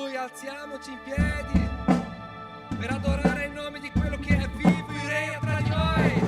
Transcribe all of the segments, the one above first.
lui, alziamoci in piedi per adorare il nome di quello che è vivo e regna tra di noi.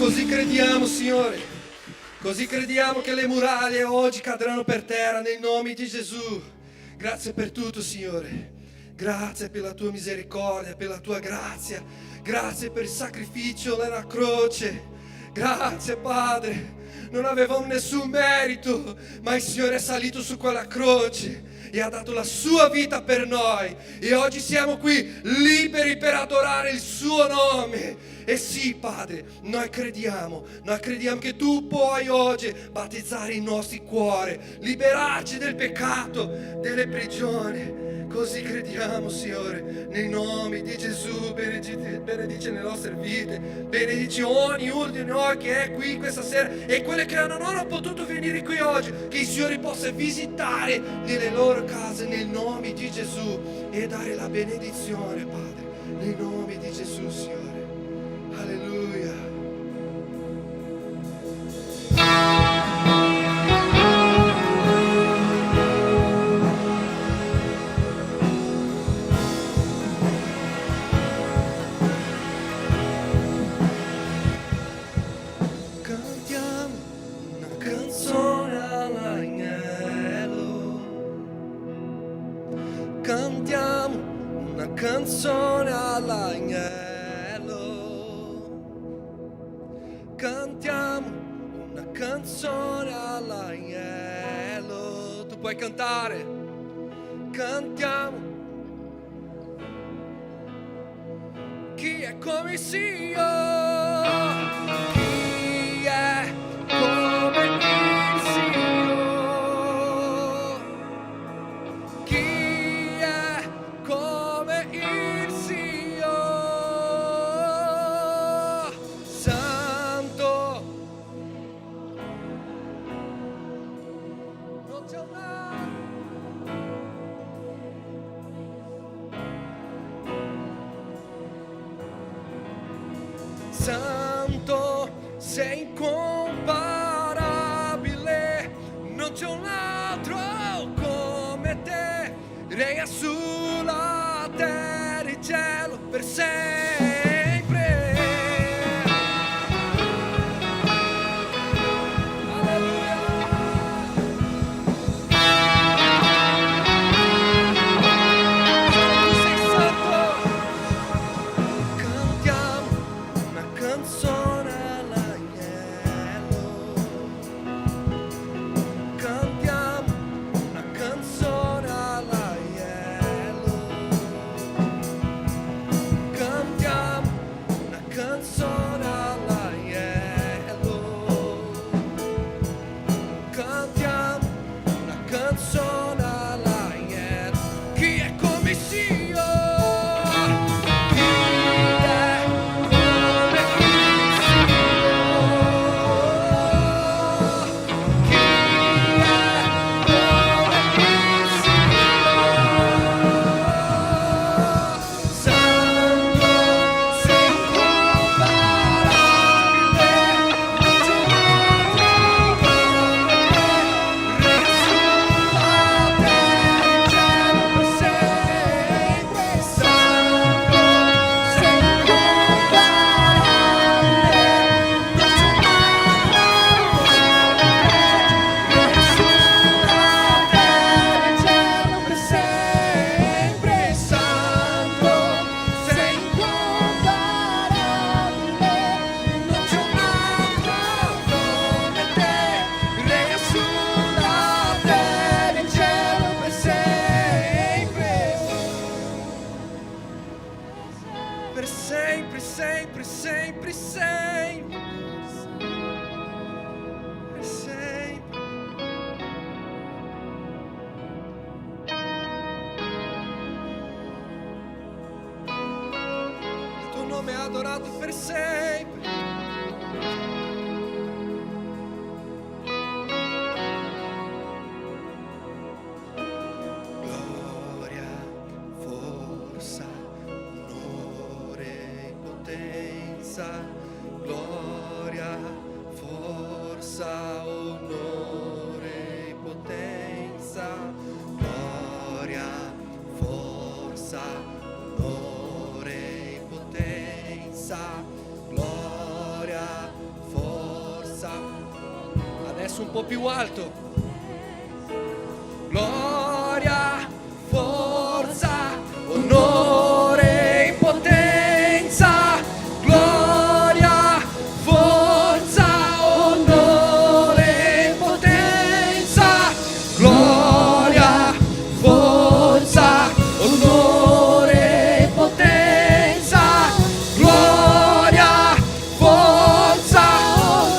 così crediamo, Signore. Così crediamo che le muraglie oggi cadranno per terra nel nome di Gesù. Grazie per tutto, Signore. Grazie per la tua misericordia, per la tua grazia. Grazie per il sacrificio nella croce. Grazie, Padre. Non avevamo nessun merito, ma il Signore è salito su quella croce e ha dato la sua vita per noi. E oggi siamo qui liberi per adorare il suo nome. E sì, Padre, noi crediamo che tu puoi oggi battezzare i nostri cuori, liberarci del peccato, delle prigioni. Così crediamo, Signore, nei nomi di Gesù. Benedici le nostre vite, benedici ognuno di noi che è qui questa sera e quelli che non hanno potuto venire qui oggi, che il Signore possa visitare nelle loro case nel nome di Gesù e dare la benedizione, Padre, nel nome di Gesù, Signore. Alleluia. Cantiamo una canzone all'agnello. Cantiamo una canzone all'agnello. Cantiamo una canzone all'agnello. Tu puoi cantare. Cantiamo. Chi è come Dio? Chi è come il Signore? Chi è come il Signore? Santo. Non c'è un altro. Santo, sei incomparabile, non c'è un altro come te, regna sulla terra e cielo per sempre. Alleluia. Tu sei santo. Cantiamo una canzone all'agnello. Cantiamo una canzone all'agnello. Cantiamo una canzone all'agnello. Cantiamo una canzone all'agnello. Chi è come Dio? Chi è come il Signore? Chi è come il Signore? Santo, sei incomparabile, non c'è un altro come te, re sulla terra e cielo per sempre. Santo, sei incomparabile, non c'è un altro come te, re sulla terra e cielo per sempre. Santo, sei incomparabile, non c'è un altro come te, regna sulla terra e cielo per sempre. Per sempre, sempre, sempre, sempre. Per sempre. Il tuo nome è adorato per sempre. Gloria, forza, onore e potenza. Gloria, forza, onore e potenza. Gloria, forza, onore e potenza. Gloria, Adesso un po' più alto. Gloria, forza, onore e potenza. Gloria, forza, onore e potenza. Gloria, forza, onore e potenza. Gloria, forza,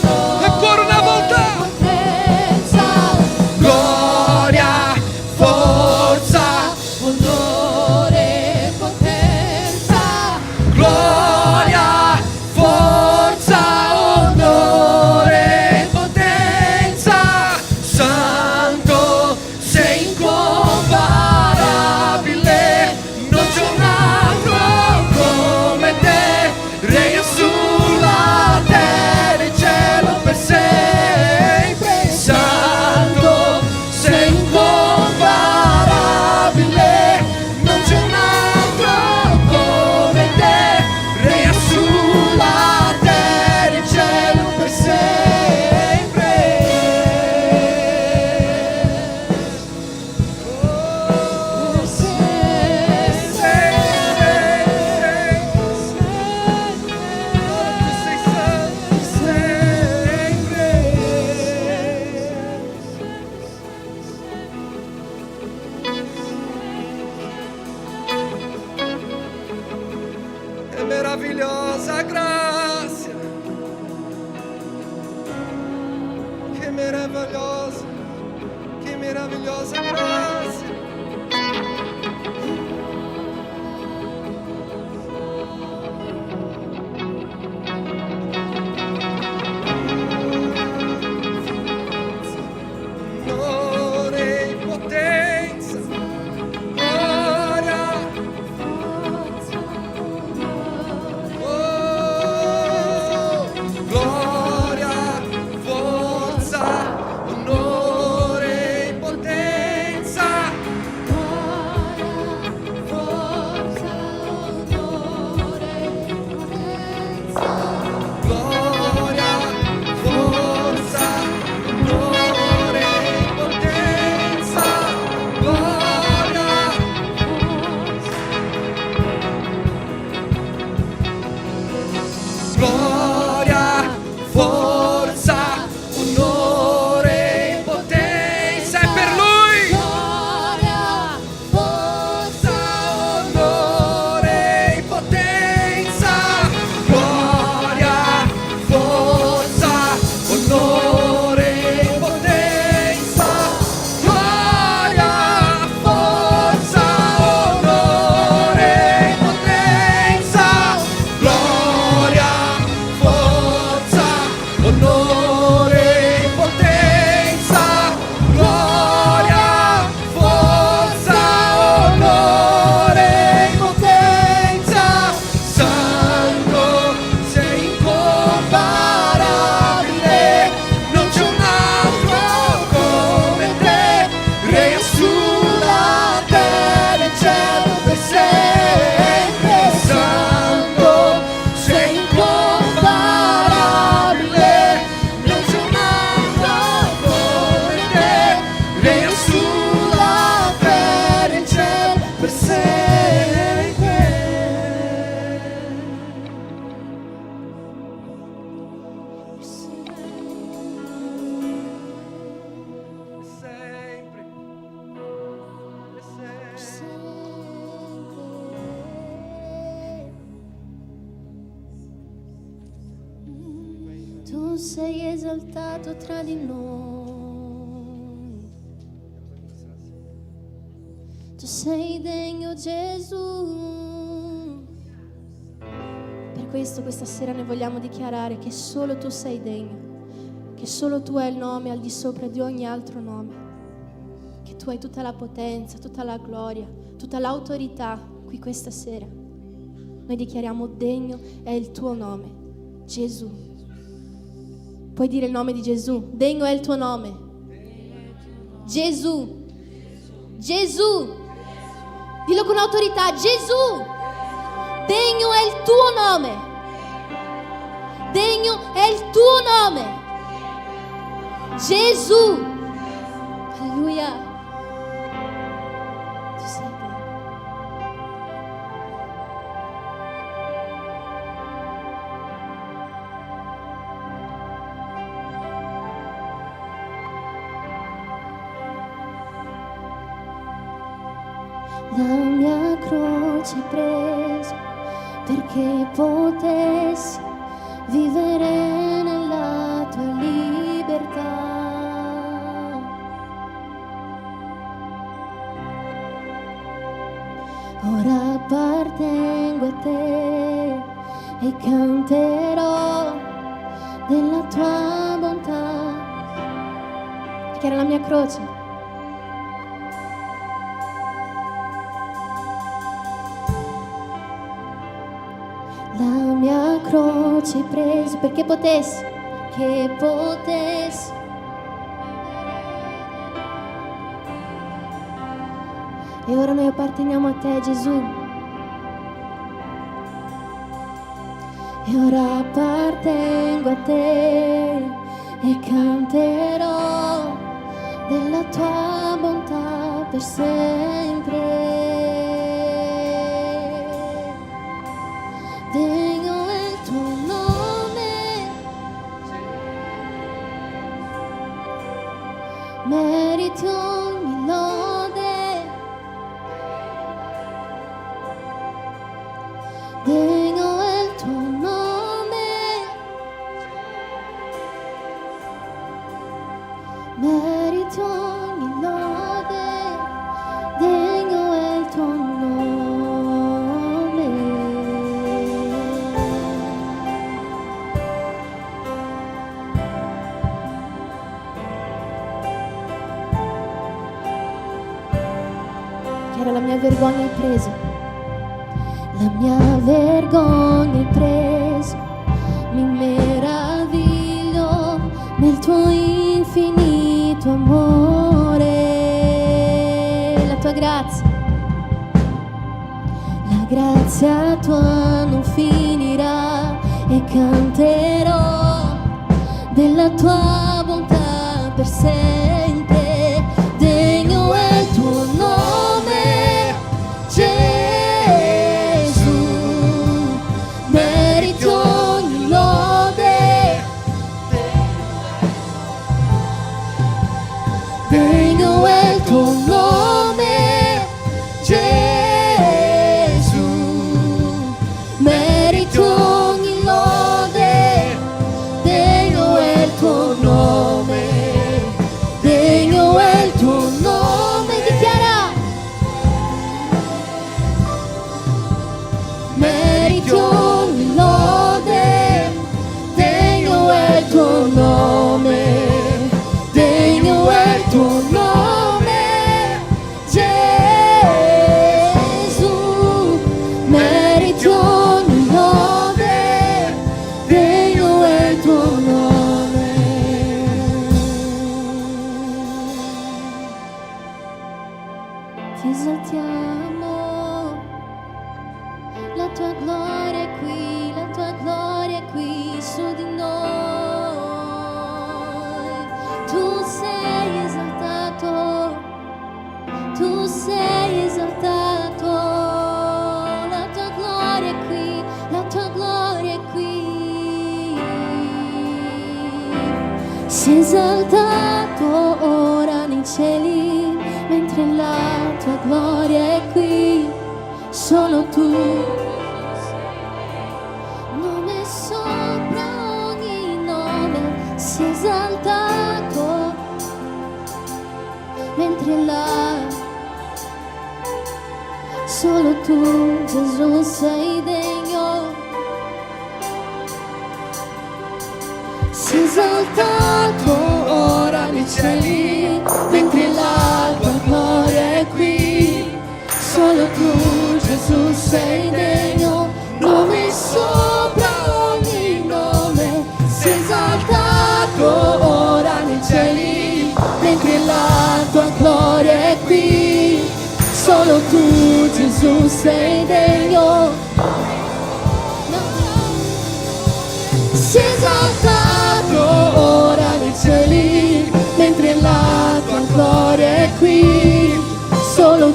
onore. Ancora una volta. Gloria, forza, onore e potenza. Gloria, forza, onore e potenza. Santo, sei incomparabile, non c'è un altro come te. Regna sulla terra e cielo per sempre. Santo, sei incomparabile, non c'è un altro come te. Regna sulla terra e cielo per sempre. Oh, tu sei santo sempre. Che meravigliosa grazia, che meravigliosa grazia. Onore e potenza. Gloria. Oh, gloria, forza, onore e potenza. Gloria, forza, onore e potenza. Gloria, gloria, forza, onore e potenza. È per Lui. Forza, onore e potenza. Gloria, forza, onore e potenza. Gloria, forza, onore e potenza. Gloria, forza, onore e potenza. Gloria, forza, onore e potenza. Santo, sei incomparabile, non c'è un altro come te. Regna sulla terra e cielo per sempre. Santo, sei incomparabile, non c'è un altro come te. Regna sulla terra e cielo per sempre. Sempre. Tu sei esaltato tra di noi, tu sei degno, Gesù. Per questo questa sera noi vogliamo dichiarare che solo tu sei degno, che solo tu hai il nome al di sopra di ogni altro nome, che tu hai tutta la potenza, tutta la gloria, tutta l'autorità qui questa sera. Noi dichiariamo: degno è il tuo nome, Gesù. Puoi dire il nome di Gesù? Degno è il tuo nome, Gesù. Gesù. Dillo con autorità: Gesù. Degno è il tuo nome. Degno è il tuo nome. Gesù. Alleluia. Tu sei Dio. La mia croce preso perché potessi vivere nella tua libertà. Ora appartengo a te e canterò della tua bontà. Che era la mia croce. La mia croce preso perché potessi, e ora noi apparteniamo a te, Gesù. E ora appartengo a te e canterò della tua bontà per sempre. Degno è il tuo nome, meriti ogni lode. Degno è il tuo nome, meriti ogni lode. Degno è il tuo nome. Che era la mia vergogna hai preso. La mia vergogna hai preso, mi meraviglio nel tuo infinito amore. La tua grazia, la grazia tua non finirà e canterò della tua bontà per sempre. Degno è il tuo nome, Gesù. Degno è il tuo nome, Gesù, meriti ogni lode. Degno è il tuo nome, degno è il tuo nome. Dichiara, meriti ogni lode. Degno è il tuo nome, degno è il tuo nome, Gesù, meriti ogni lode. Degno è il tuo nome. Ti esaltiamo, la tua gloria è qui, la tua gloria è qui su di noi. Tu sei esaltato, tu sei esaltato, la tua gloria è qui, la tua gloria è qui. Sei esaltato ora nei cieli, mentre la tua gloria è qui, solo tu. Nome sopra ogni nome, sei esaltato, mentre là solo tu, Gesù, sei degno. Sei esaltato ora nei cieli, mentre la tua gloria è qui, solo tu, Gesù, sei degno. Nome sopra ogni nome, sei esaltato ora nei cieli, mentre la tua gloria è qui, solo tu, Gesù, sei degno. Sei esaltato ora nei cieli,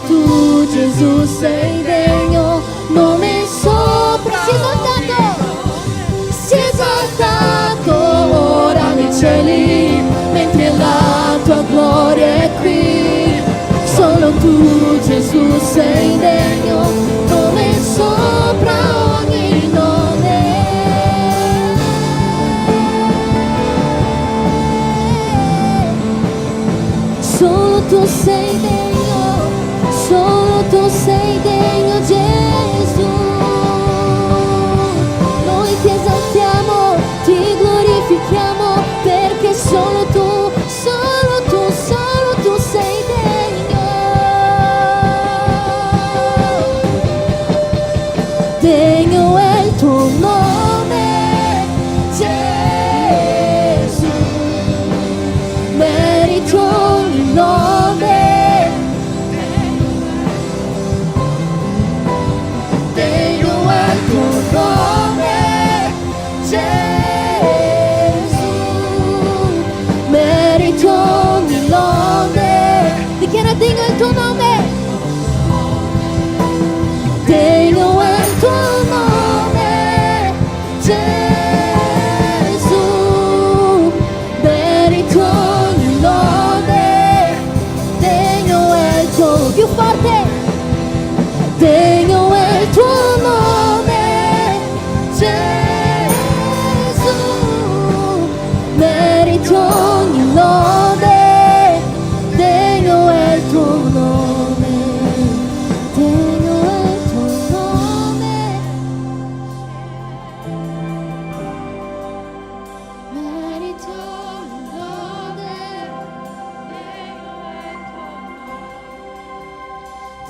tu Gesù sei degno, nome sopra. Si è esaltato ora nei cieli, mentre la tua gloria è qui. Solo tu Gesù sei degno, nome sopra ogni nome. Solo tu sei degno, solo tu sei degno, Gesù. Noi ti esaltiamo, ti glorifichiamo, perché solo tu, solo tu, solo tu sei degno. Degno è il tuo nome, Gesù. Merito il nome, degno è il tuo nome, Gesù. Merito il nome, dichiara degno è il tuo nome, degno è il tuo nome, Gesù. Merito il nome, degno è il tuo, più forte, degno è il tuo nome, Gesù. Merito ogni lode, degno è il tuo nome, degno è il tuo nome. Merito ogni lode,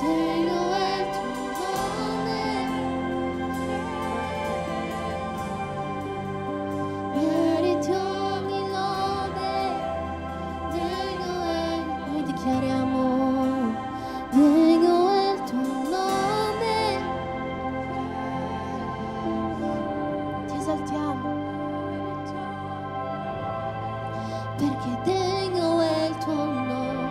degno è il tuo nome. Merito ogni lode, degno è. Noi dichiariamo, degno è il tuo nome. Ti esaltiamo, perché degno è il tuo nome,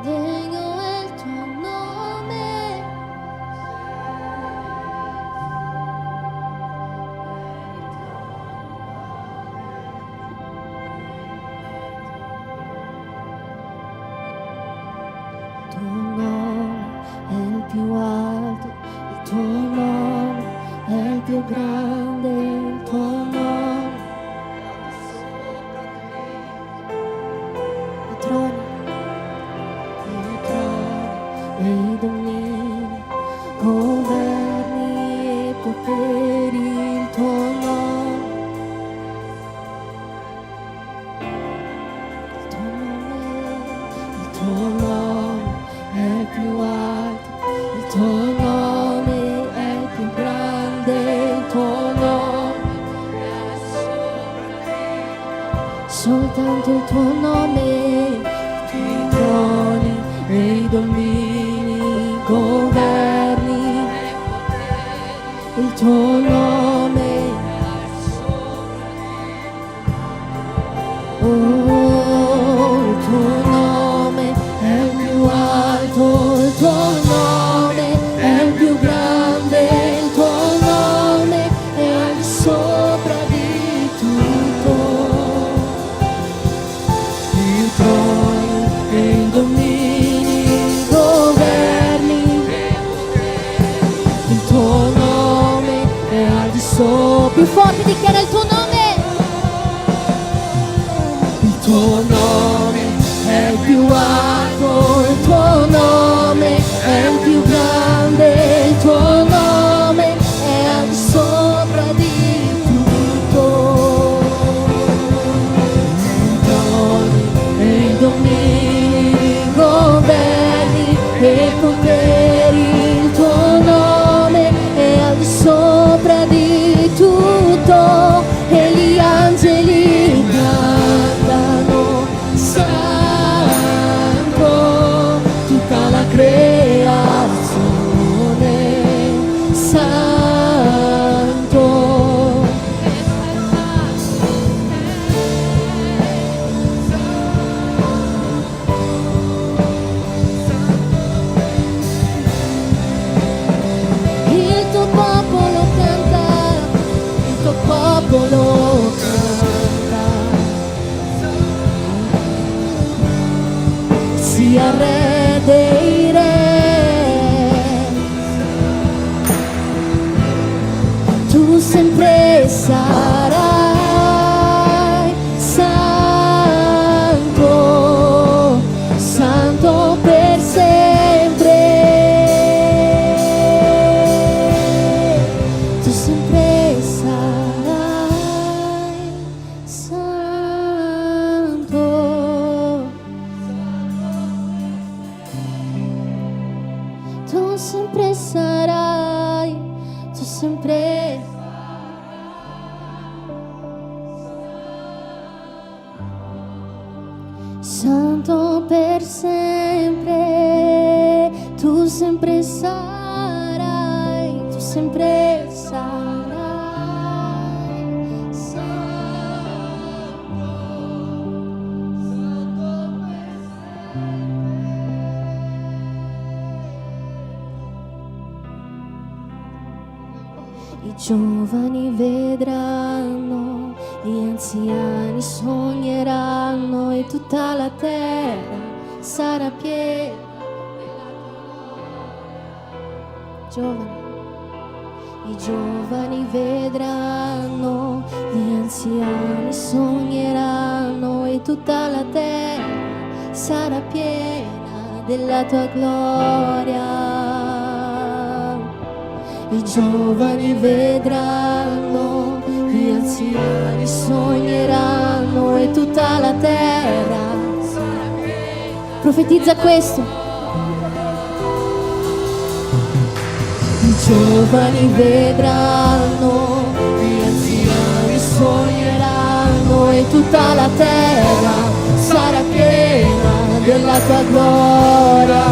degno è il tuo nome. Il tuo nome è il più alto, il tuo nome è il più grande, il tuo nome. I troni e i domini, governi e poteri, il tuo nome. Il tuo nome è il più alto, il tuo nome è il più grande, il tuo nome soltanto il tuo nome. I troni e i domini, governi, il tuo nome. Oh, il tuo nome è il più alto, il tuo nome è il più grande, il tuo nome è al di sopra di tutto. Il troni e i domini, i governi, il tuo nome è al di sopra. Più forte dichiara il tuo nome. Il tuo nome è il più alto, il tuo nome è il più grande, il tuo nome è al di sopra di tutto. I troni e i domini, i governi e i poteri, il tuo nome è al di sopra di tutto. E gli angeli cantano santo, tutta la creazione tuo popolo canta, sia Re dei Re, tu sempre sarai santo, santo per sempre, tu sempre sarai santo, tu sempre sarai, tu sempre santo per sempre, tu sempre sarai, tu sempre sarai santo, santo per sempre. I giovani vedranno, gli anziani sogneranno e tutta la terra sarà piena. I giovani vedranno, gli anziani sogneranno e tutta la terra sarà piena della tua gloria. I giovani vedranno, gli anziani sogneranno e tutta la terra sarà piena. Profetizza questo. I giovani vedranno, gli anziani sogneranno e tutta la terra sarà piena della tua gloria.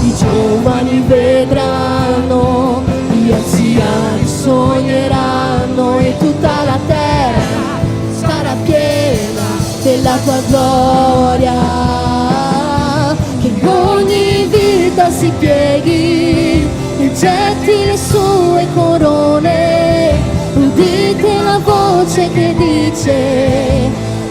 I giovani vedranno, gli anziani sogneranno e tutta la terra sarà piena della tua gloria. Che ogni vita si pieghi e getti le sue corone. Udite la voce che dice: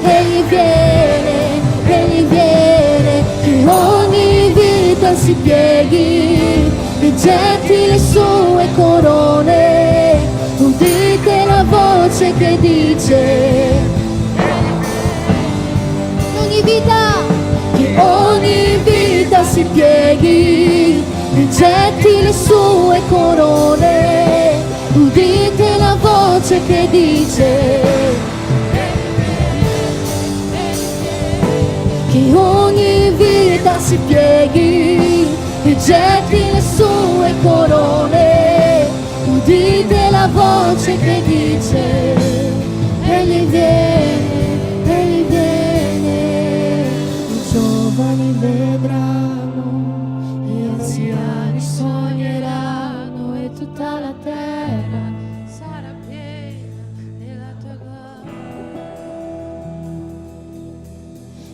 egli viene, egli viene. Che ogni vita si pieghi e getti le sue corone. Udite la voce che dice: ogni vita, che ogni vita si pieghi e getti le sue corone. Udite la voce che dice: che ogni vita si pieghi e getti le sue corone. Udite la voce che dice: egli viene, egli viene. I giovani vedranno, gli anziani sogneranno e tutta la terra sarà piena della tua gloria.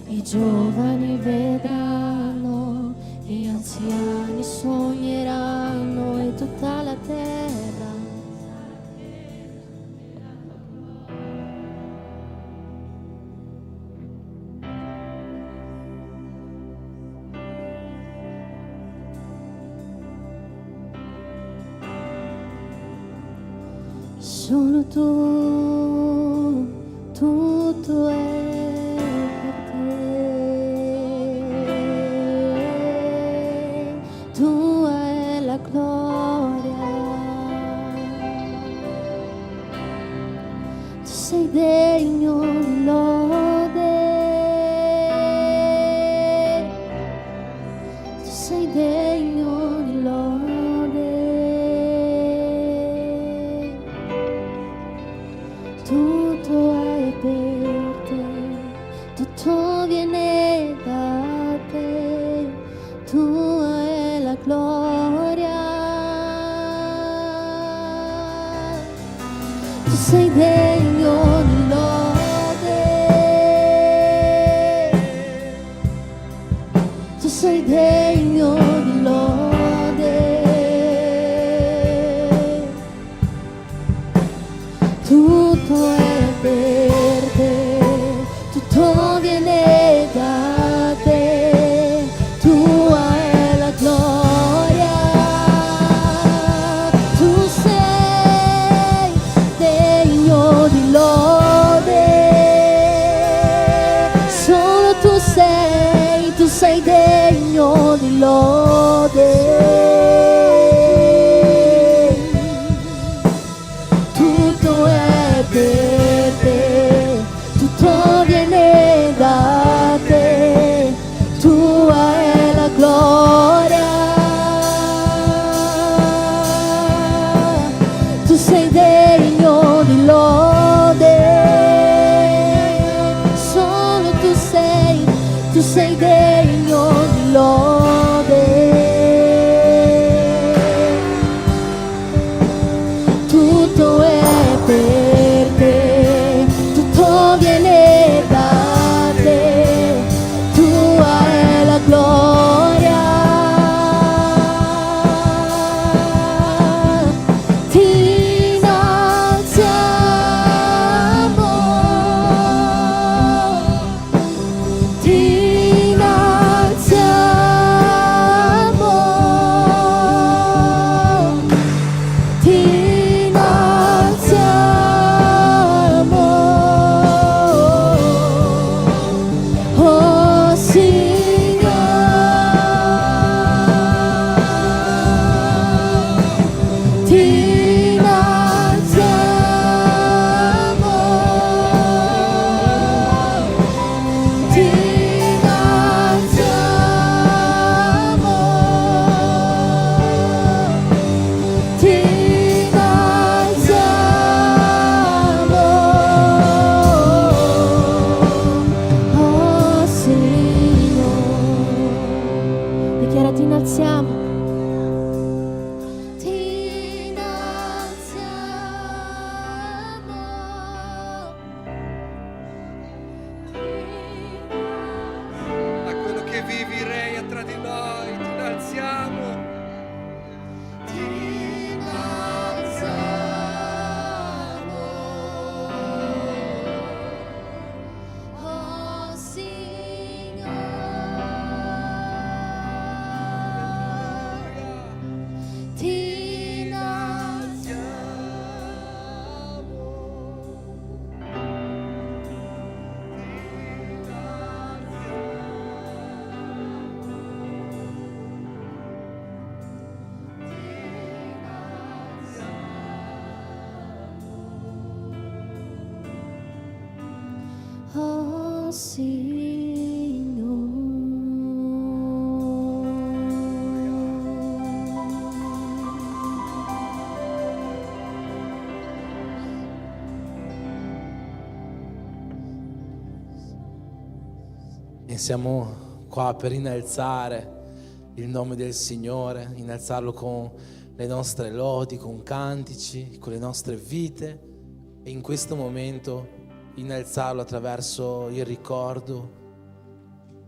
I giovani vedranno, gli anziani sogneranno e tutta la terra sarà piena della tua gloria. Solo tu, tutto è per te, tua è la gloria, tu sei degno di lode, tu sei degno di lode, tutto è per te, tutto viene da te, tua è la gloria, tu sei degno di lode, tu sei degno di lode, tutto è per te, tutto viene da te, tua è la gloria, tu sei degno di lode, solo tu sei degno di lode. Tutto è per te, tutto viene da te, tua è la gloria, tu sei degno di lode, solo tu sei degno di lode. Tutto è per te, tutto viene da te, tua è la gloria. Ti innalziamo, ti innalziamo, ti innalziamo, oh Signore, ti innalziamo, ti innalziamo, ti innalziamo, oh Signore. Dichiara ti innalziamo. Ti innalziamo, A quello che vivi regna tra di noi, ti innalziamo. ti innalziamo, oh Signore, ti oh E siamo qua per innalzare il nome del Signore, innalzarlo con le nostre lodi, con cantici, con le nostre vite, e in questo momento innalzarlo attraverso il ricordo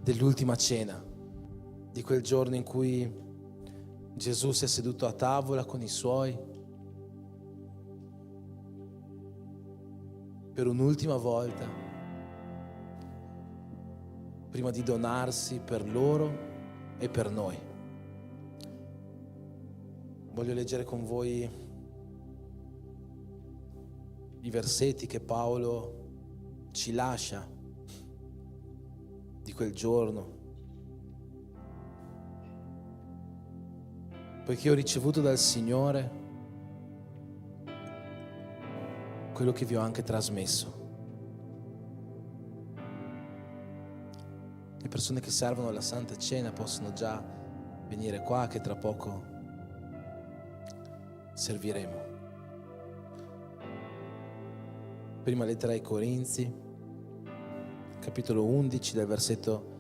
dell'ultima cena, di quel giorno in cui Gesù si è seduto a tavola con i suoi per un'ultima volta, prima di donarsi per loro e per noi. Voglio leggere con voi i versetti che Paolo ci lascia di quel giorno. Poiché ho ricevuto dal Signore quello che vi ho anche trasmesso. Le persone che servono la Santa Cena possono già venire qua, che tra poco serviremo. Prima lettera ai Corinzi, capitolo 11, dal versetto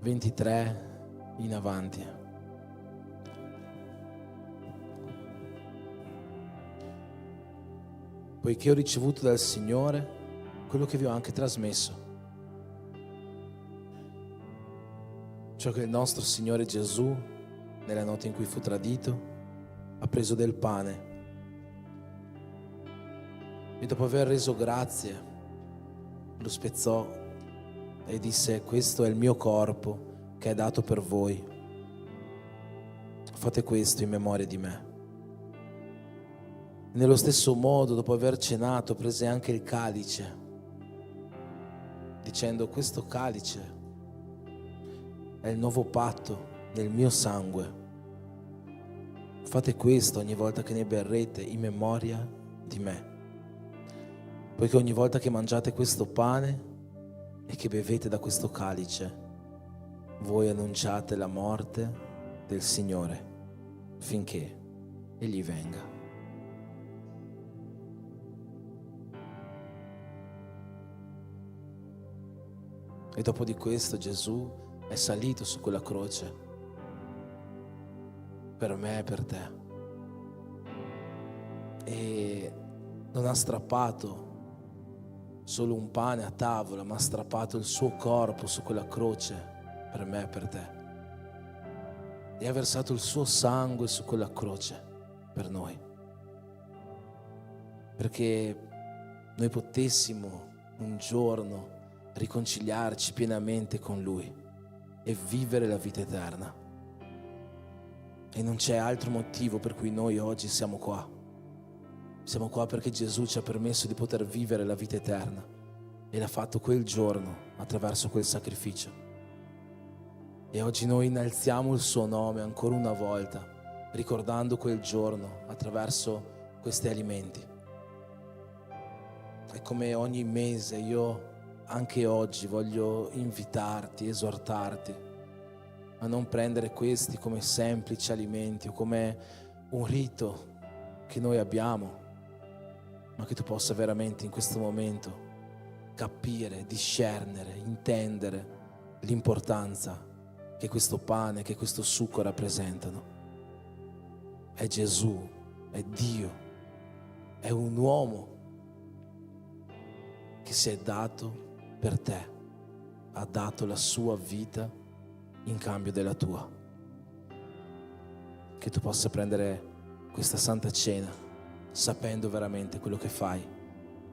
23 in avanti. Poiché ho ricevuto dal Signore quello che vi ho anche trasmesso, ciò che il nostro Signore Gesù, nella notte in cui fu tradito, ha preso del pane E dopo aver reso grazie, lo spezzò e disse: questo è il mio corpo che è dato per voi. Fate questo in memoria di me. Nello stesso modo, dopo aver cenato, prese anche il calice, dicendo: questo calice è il nuovo patto nel mio sangue. Fate questo ogni volta che ne berrete in memoria di me. Poiché ogni volta che mangiate questo pane e che bevete da questo calice, voi annunciate la morte del Signore finché Egli venga. E dopo di questo Gesù è salito su quella croce per me e per te. E non ha strappato solo un pane a tavola, ma ha strappato il suo corpo su quella croce per me e per te. E ha versato il suo sangue su quella croce per noi, perché noi potessimo un giorno riconciliarci pienamente con Lui e vivere la vita eterna. E non c'è altro motivo per cui noi oggi siamo qua. Siamo qua perché Gesù ci ha permesso di poter vivere la vita eterna e l'ha fatto quel giorno attraverso quel sacrificio. E oggi noi innalziamo il suo nome ancora una volta, ricordando quel giorno attraverso questi alimenti. E come ogni mese io anche oggi voglio invitarti, esortarti a non prendere questi come semplici alimenti o come un rito che noi abbiamo, ma che tu possa veramente in questo momento capire, discernere, intendere l'importanza che questo pane, che questo succo rappresentano. È Gesù, è Dio, è un uomo che si è dato per te, ha dato la sua vita in cambio della tua. Che tu possa prendere questa Santa Cena sapendo veramente quello che fai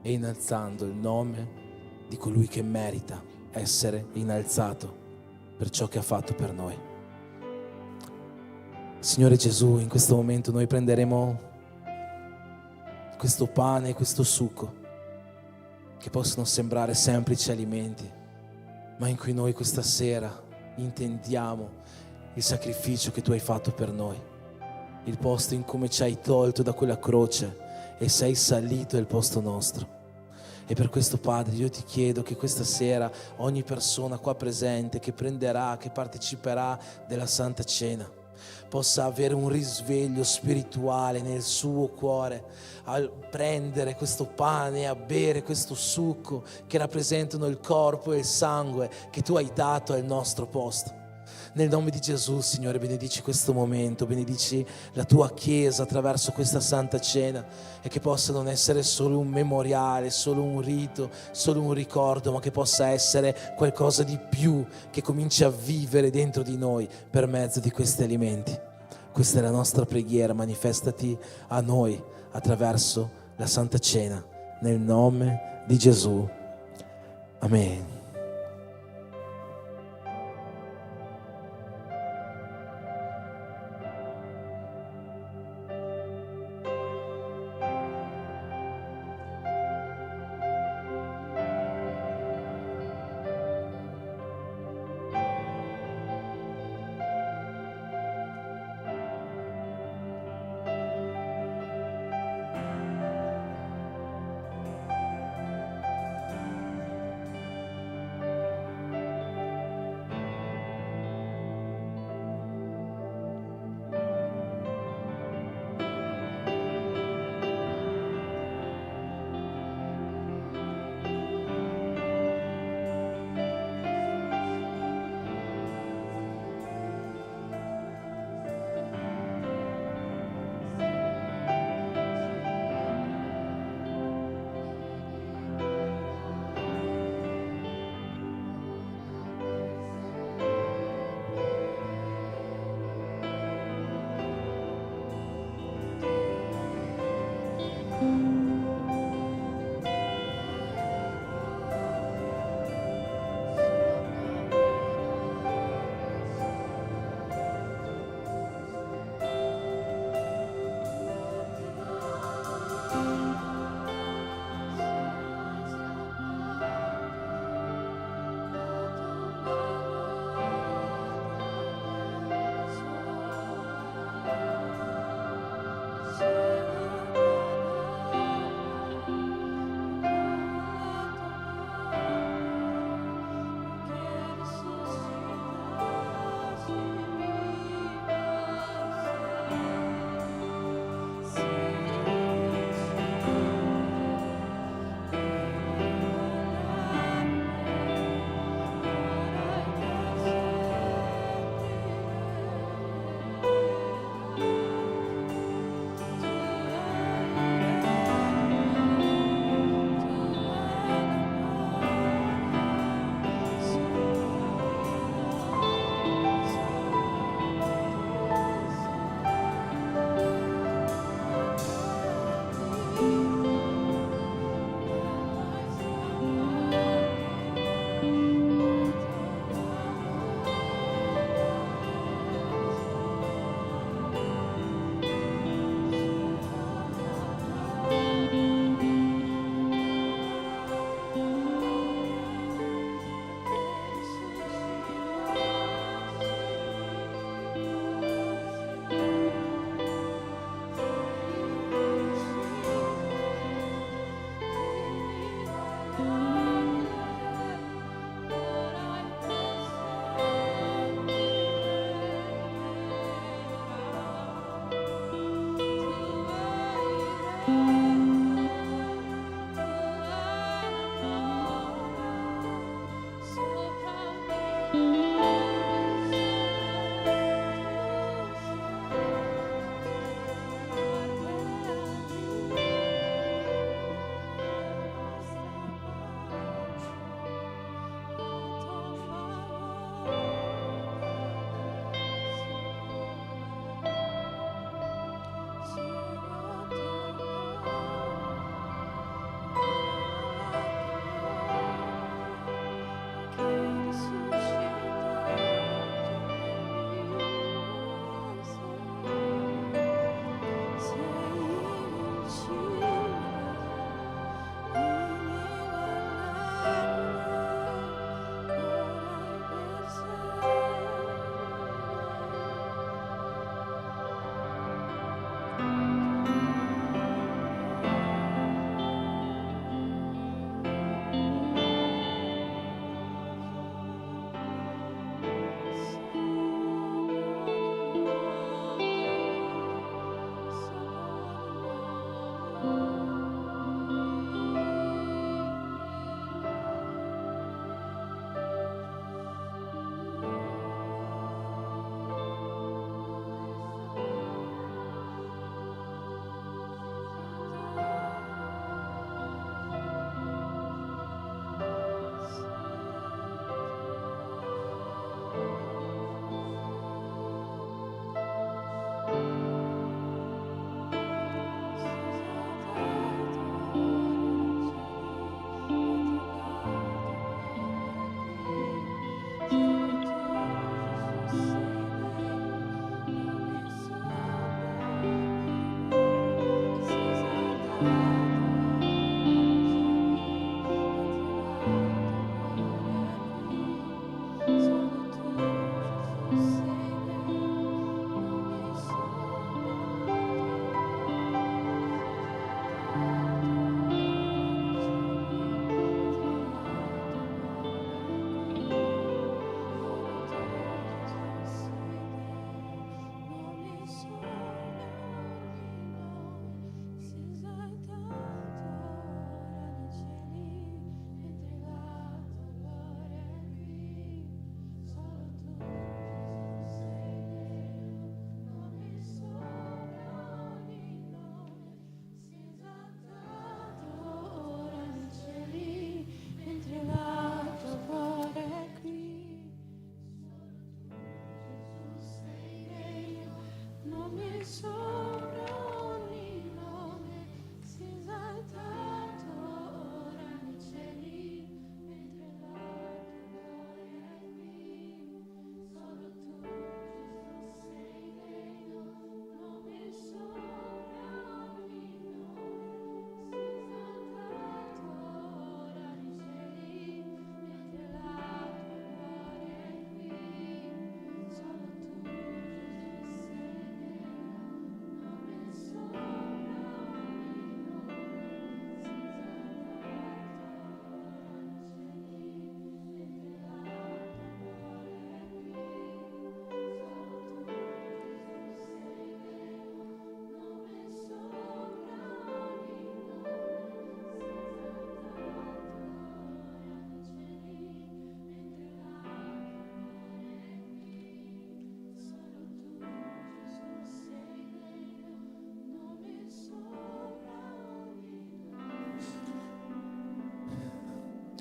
e innalzando il nome di colui che merita essere innalzato per ciò che ha fatto per noi. Signore Gesù, in questo momento noi prenderemo questo pane e questo succo che possono sembrare semplici alimenti, ma in cui noi questa sera intendiamo il sacrificio che tu hai fatto per noi, il posto in come ci hai tolto da quella croce e sei salito al posto nostro. E per questo, Padre, io ti chiedo che questa sera ogni persona qua presente che prenderà, che parteciperà della Santa Cena, possa avere un risveglio spirituale nel suo cuore al prendere questo pane e a bere questo succo che rappresentano il corpo e il sangue che tu hai dato al nostro posto. Nel nome di Gesù, Signore, benedici questo momento, benedici la tua Chiesa attraverso questa Santa Cena, e che possa non essere solo un memoriale, solo un rito, solo un ricordo, ma che possa essere qualcosa di più che cominci a vivere dentro di noi per mezzo di questi alimenti. Questa è la nostra preghiera, manifestati a noi attraverso la Santa Cena, nel nome di Gesù. Amen.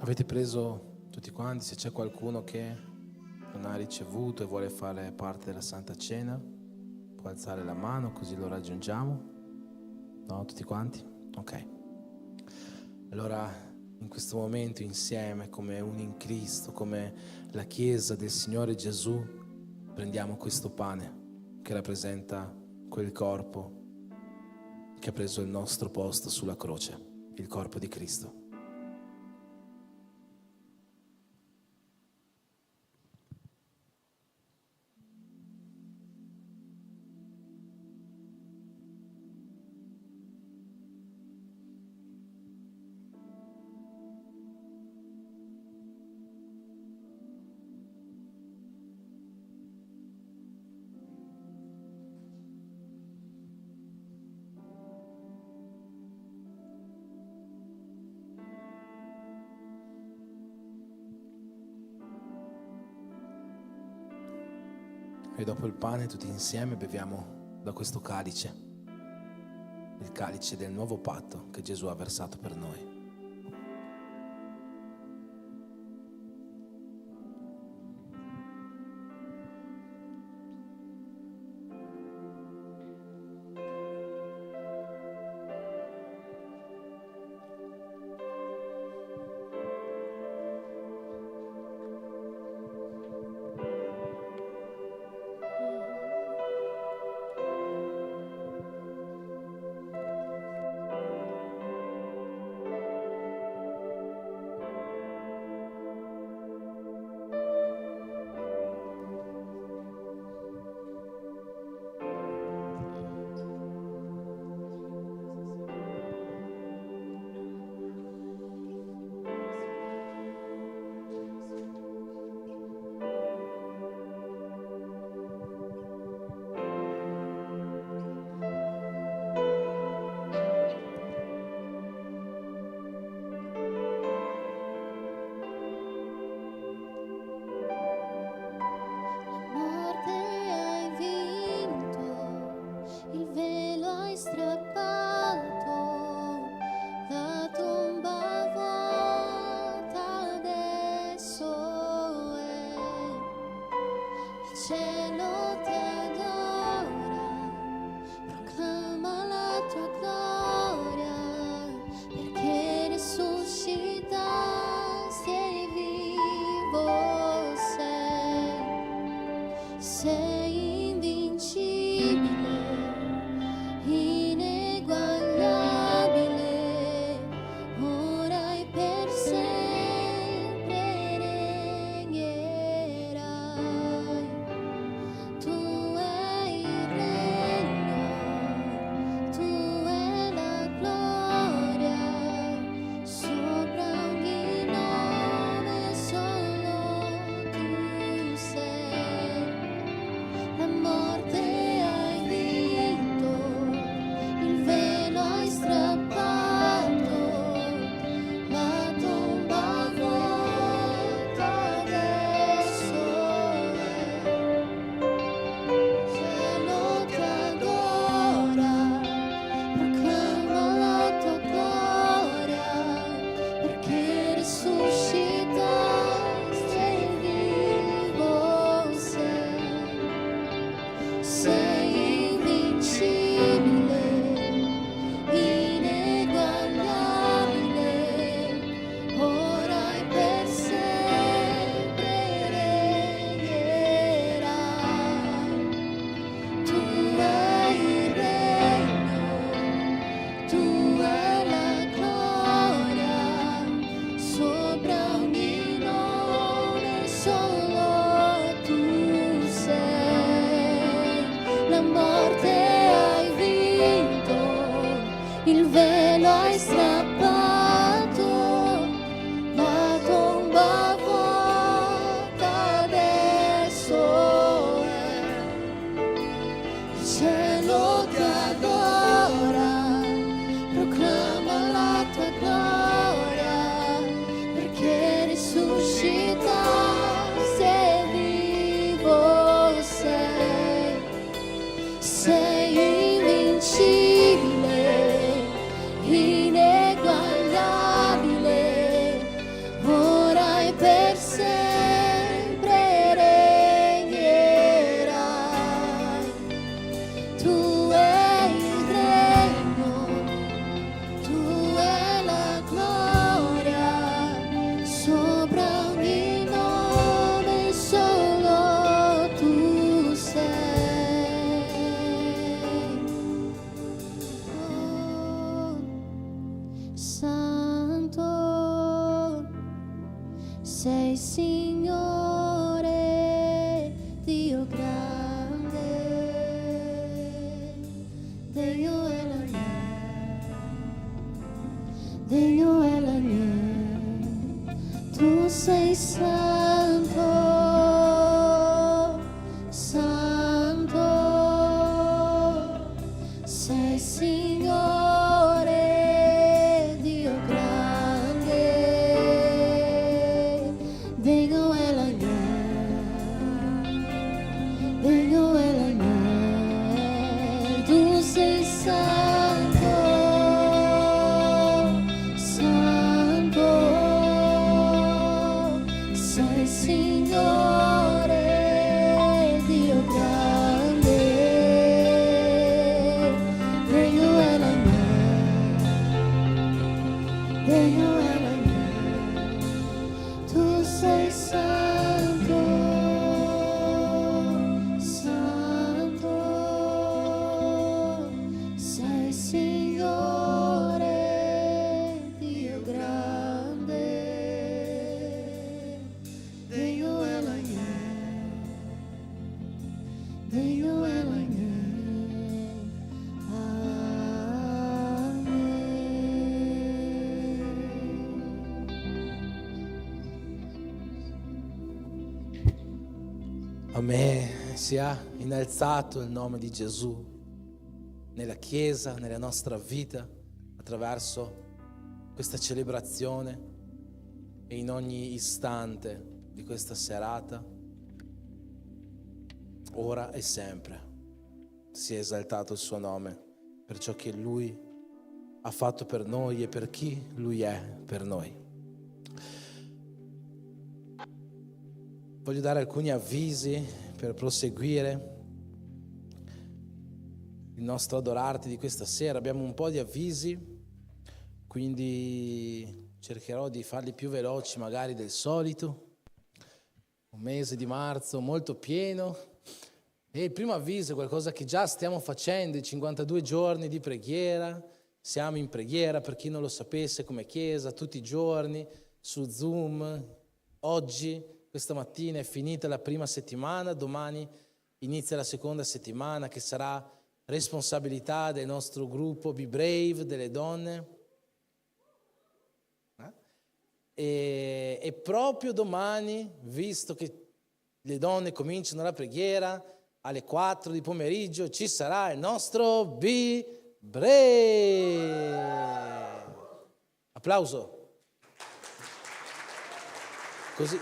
Avete preso tutti quanti? Se c'è qualcuno che non ha ricevuto e vuole fare parte della Santa Cena, può alzare la mano così lo raggiungiamo. No, tutti quanti? Ok. Allora, in questo momento insieme, come uni in Cristo, come la Chiesa del Signore Gesù, prendiamo questo pane che rappresenta quel corpo che ha preso il nostro posto sulla croce, il corpo di Cristo. E dopo il pane tutti insieme beviamo da questo calice, il calice del nuovo patto che Gesù ha versato per noi. Degno degno è l'agnello, tu sei santo, santo, sei Signore, Dio grande, degno è l'agnello, degno è l'agnello. Amen. Sia innalzato il nome di Gesù nella Chiesa, nella nostra vita, attraverso questa celebrazione e in ogni istante di questa serata, ora e sempre. Sia esaltato il suo nome per ciò che Lui ha fatto per noi e per chi Lui è per noi. Voglio dare alcuni avvisi per proseguire il nostro adorarti di questa sera. Abbiamo un po' di avvisi, quindi cercherò di farli più veloci magari del solito. Un mese di marzo molto pieno. E il primo avviso è qualcosa che già stiamo facendo, i 52 giorni di preghiera. Siamo in preghiera, per chi non lo sapesse, come Chiesa, tutti i giorni, su Zoom. Oggi, questa mattina è finita la prima settimana, domani inizia la seconda settimana che sarà responsabilità del nostro gruppo Be Brave, delle donne. E proprio domani, visto che le donne cominciano la preghiera, alle 4 di pomeriggio ci sarà il nostro Be Brave. Applauso. Così.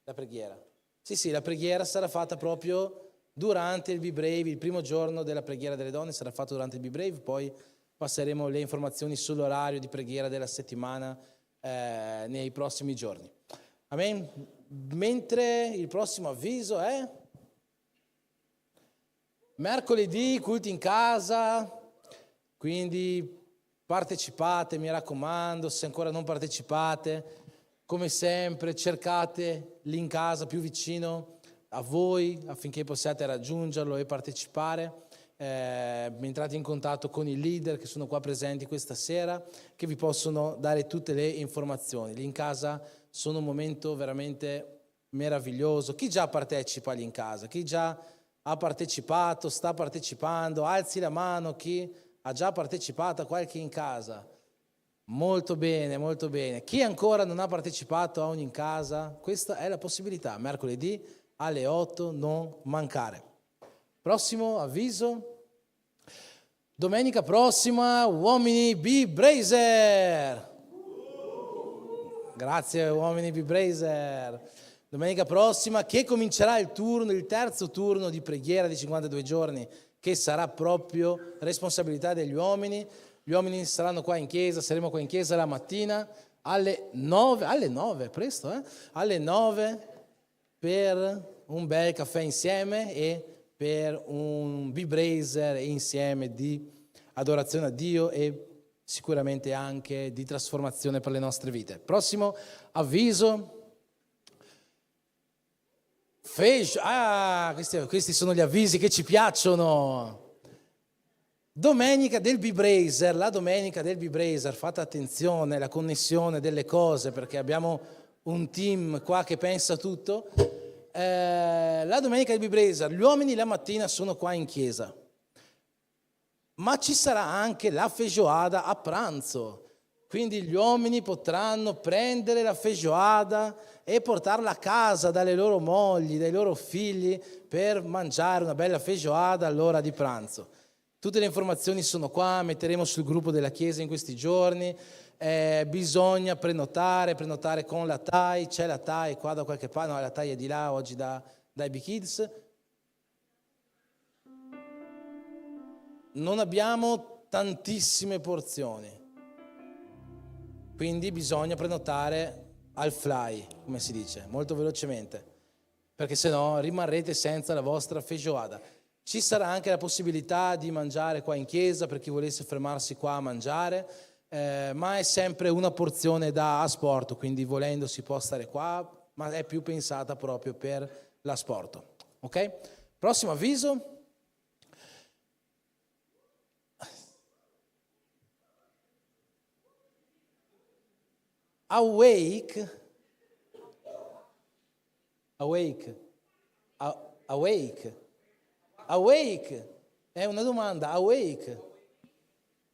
La preghiera. Sì, la preghiera sarà fatta proprio durante il Be Brave, il primo giorno della preghiera delle donne sarà fatto durante il Be Brave, poi passeremo le informazioni sull'orario di preghiera della settimana nei prossimi giorni. Amen. Mentre il prossimo avviso è mercoledì, culti in casa, quindi partecipate, mi raccomando, se ancora non partecipate, come sempre cercate lì in casa più vicino a voi affinché possiate raggiungerlo e partecipare. Entrate in contatto con i leader che sono qua presenti questa sera, che vi possono dare tutte le informazioni. Lì in casa sono un momento veramente meraviglioso. Chi già partecipa lì in casa? Chi già ha partecipato, sta partecipando? Alzi la mano chi ha già partecipato a qualche in casa. Molto bene, molto bene. Chi ancora non ha partecipato a ogni in casa, questa è la possibilità, mercoledì alle 8 non mancare. Prossimo avviso, domenica prossima, uomini Be Brazer. Grazie uomini Be Brazer. Domenica prossima che comincerà il terzo turno di preghiera di 52 giorni, che sarà proprio responsabilità degli uomini. Gli uomini saranno qua in chiesa, saremo qua in chiesa la mattina alle 9, presto, alle 9 per un bel caffè insieme e per un Be Brazer insieme di adorazione a Dio e sicuramente anche di trasformazione per le nostre vite. Prossimo avviso. Questi sono gli avvisi che ci piacciono. Domenica del Be Brazer, la domenica del Be Brazer, fate attenzione alla connessione delle cose perché abbiamo un team qua che pensa tutto. La domenica del Be Brazer, gli uomini la mattina sono qua in chiesa, ma ci sarà anche la feijoada a pranzo, quindi gli uomini potranno prendere la feijoada e portarla a casa dalle loro mogli, dai loro figli per mangiare una bella feijoada all'ora di pranzo. Tutte le informazioni sono qua, metteremo sul gruppo della Chiesa in questi giorni. Bisogna prenotare con la TAI, c'è la TAI qua da qualche parte, no, la TAI è di là oggi dai B-Kids. Non abbiamo tantissime porzioni, quindi bisogna prenotare al fly, come si dice, molto velocemente, perché se no rimarrete senza la vostra feijoada. Ci sarà anche la possibilità di mangiare qua in chiesa per chi volesse fermarsi qua a mangiare, ma è sempre una porzione da asporto, quindi volendo si può stare qua, ma è più pensata proprio per l'asporto. Ok? Prossimo avviso. Awake è una domanda. Awaken.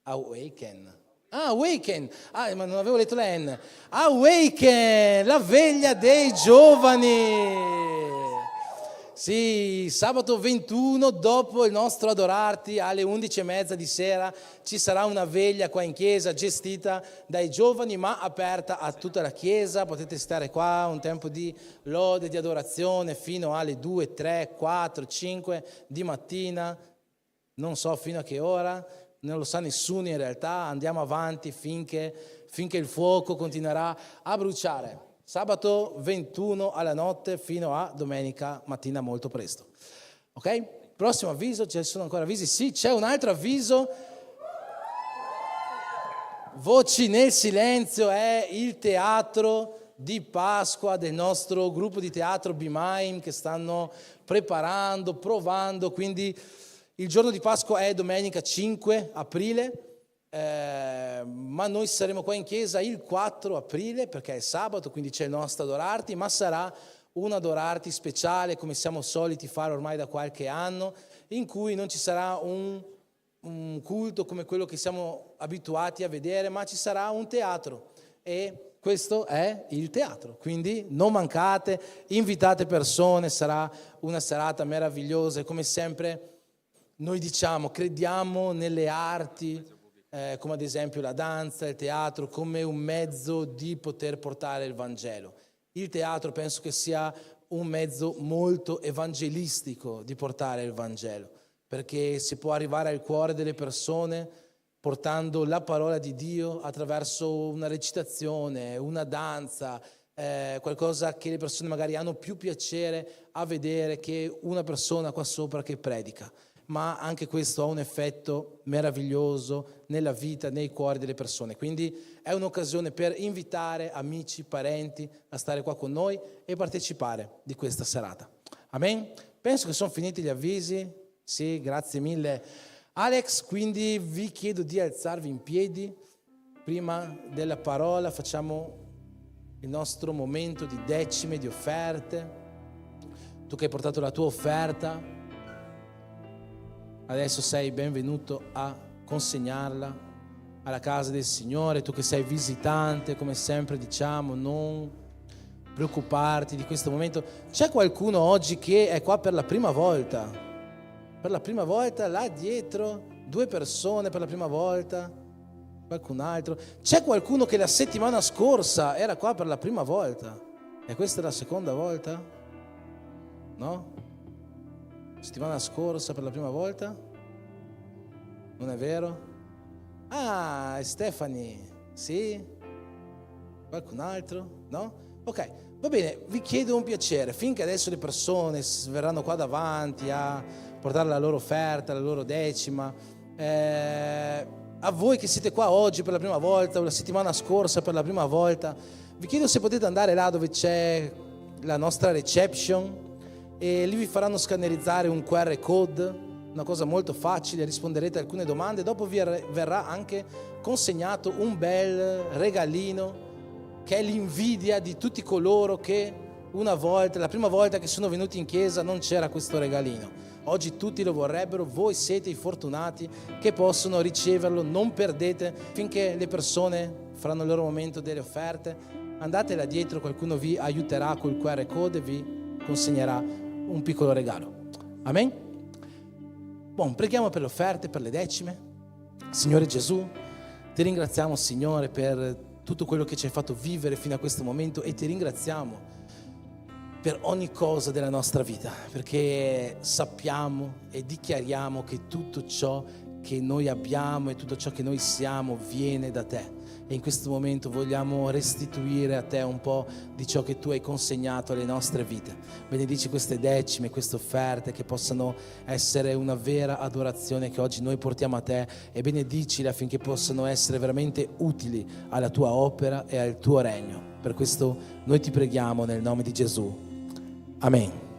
Awaken. Ma non avevo letto la N. Awaken, la veglia dei giovani. Sì, sabato 21 dopo il nostro adorarti alle 11:30 di sera ci sarà una veglia qua in chiesa gestita dai giovani ma aperta a tutta la chiesa. Potete stare qua un tempo di lode, di adorazione fino alle 2, 3, 4, 5 di mattina, non so fino a che ora, non lo sa nessuno in realtà. Andiamo avanti finché il fuoco continuerà a bruciare. Sabato 21 alla notte fino a domenica mattina molto presto. Ok? Prossimo avviso, ci sono ancora avvisi? Sì, c'è un altro avviso. Voci nel silenzio è il teatro di Pasqua del nostro gruppo di teatro BMIME che stanno preparando, provando, quindi il giorno di Pasqua è domenica 5 aprile. Ma noi saremo qua in chiesa il 4 aprile perché è sabato, quindi c'è il nostro adorarti, ma sarà un adorarti speciale come siamo soliti fare ormai da qualche anno, in cui non ci sarà un culto come quello che siamo abituati a vedere, ma ci sarà un teatro e questo è il teatro, quindi non mancate, invitate persone, sarà una serata meravigliosa e come sempre noi diciamo, crediamo nelle arti, come ad esempio la danza, il teatro, come un mezzo di poter portare il Vangelo. Il teatro penso che sia un mezzo molto evangelistico di portare il Vangelo, perché si può arrivare al cuore delle persone portando la parola di Dio attraverso una recitazione, una danza, qualcosa che le persone magari hanno più piacere a vedere che una persona qua sopra che predica. Ma anche questo ha un effetto meraviglioso nella vita, nei cuori delle persone. Quindi è un'occasione per invitare amici, parenti a stare qua con noi e partecipare di questa serata. Amen? Penso che sono finiti gli avvisi. Sì, grazie mille Alex. Quindi vi chiedo di alzarvi in piedi. Prima della parola facciamo il nostro momento di decime, di offerte. Tu che hai portato la tua offerta, adesso sei benvenuto a consegnarla alla casa del Signore. Tu che sei visitante, come sempre diciamo, non preoccuparti di questo momento. C'è qualcuno oggi che è qua per la prima volta? Per la prima volta, là dietro, 2 persone per la prima volta, qualcun altro. C'è qualcuno che la settimana scorsa era qua per la prima volta e questa è la seconda volta? No? Settimana scorsa per la prima volta? Non è vero? Ah, Stefani, sì? Qualcun altro? No? Ok, va bene, vi chiedo un piacere, finché adesso le persone verranno qua davanti a portare la loro offerta, la loro decima, a voi che siete qua oggi per la prima volta o la settimana scorsa per la prima volta, vi chiedo se potete andare là dove c'è la nostra reception e lì vi faranno scannerizzare un QR code, una cosa molto facile, risponderete a alcune domande, dopo vi verrà anche consegnato un bel regalino che è l'invidia di tutti coloro che una volta, la prima volta che sono venuti in chiesa non c'era questo regalino. Oggi tutti lo vorrebbero, voi siete i fortunati che possono riceverlo, non perdete finché le persone faranno il loro momento delle offerte. Andate là dietro, qualcuno vi aiuterà col QR code e vi consegnerà un piccolo regalo. Amen? Buon, preghiamo per le offerte, per le decime. Signore Gesù, ti ringraziamo Signore per tutto quello che ci hai fatto vivere fino a questo momento e ti ringraziamo per ogni cosa della nostra vita, perché sappiamo e dichiariamo che tutto ciò che noi abbiamo e tutto ciò che noi siamo viene da te. e in questo momento vogliamo restituire a te un po' di ciò che tu hai consegnato alle nostre vite. Benedici queste decime, queste offerte, che possano essere una vera adorazione che oggi noi portiamo a te, e benedicile affinché possano essere veramente utili alla tua opera e al tuo regno. Per questo noi ti preghiamo nel nome di Gesù. Amen.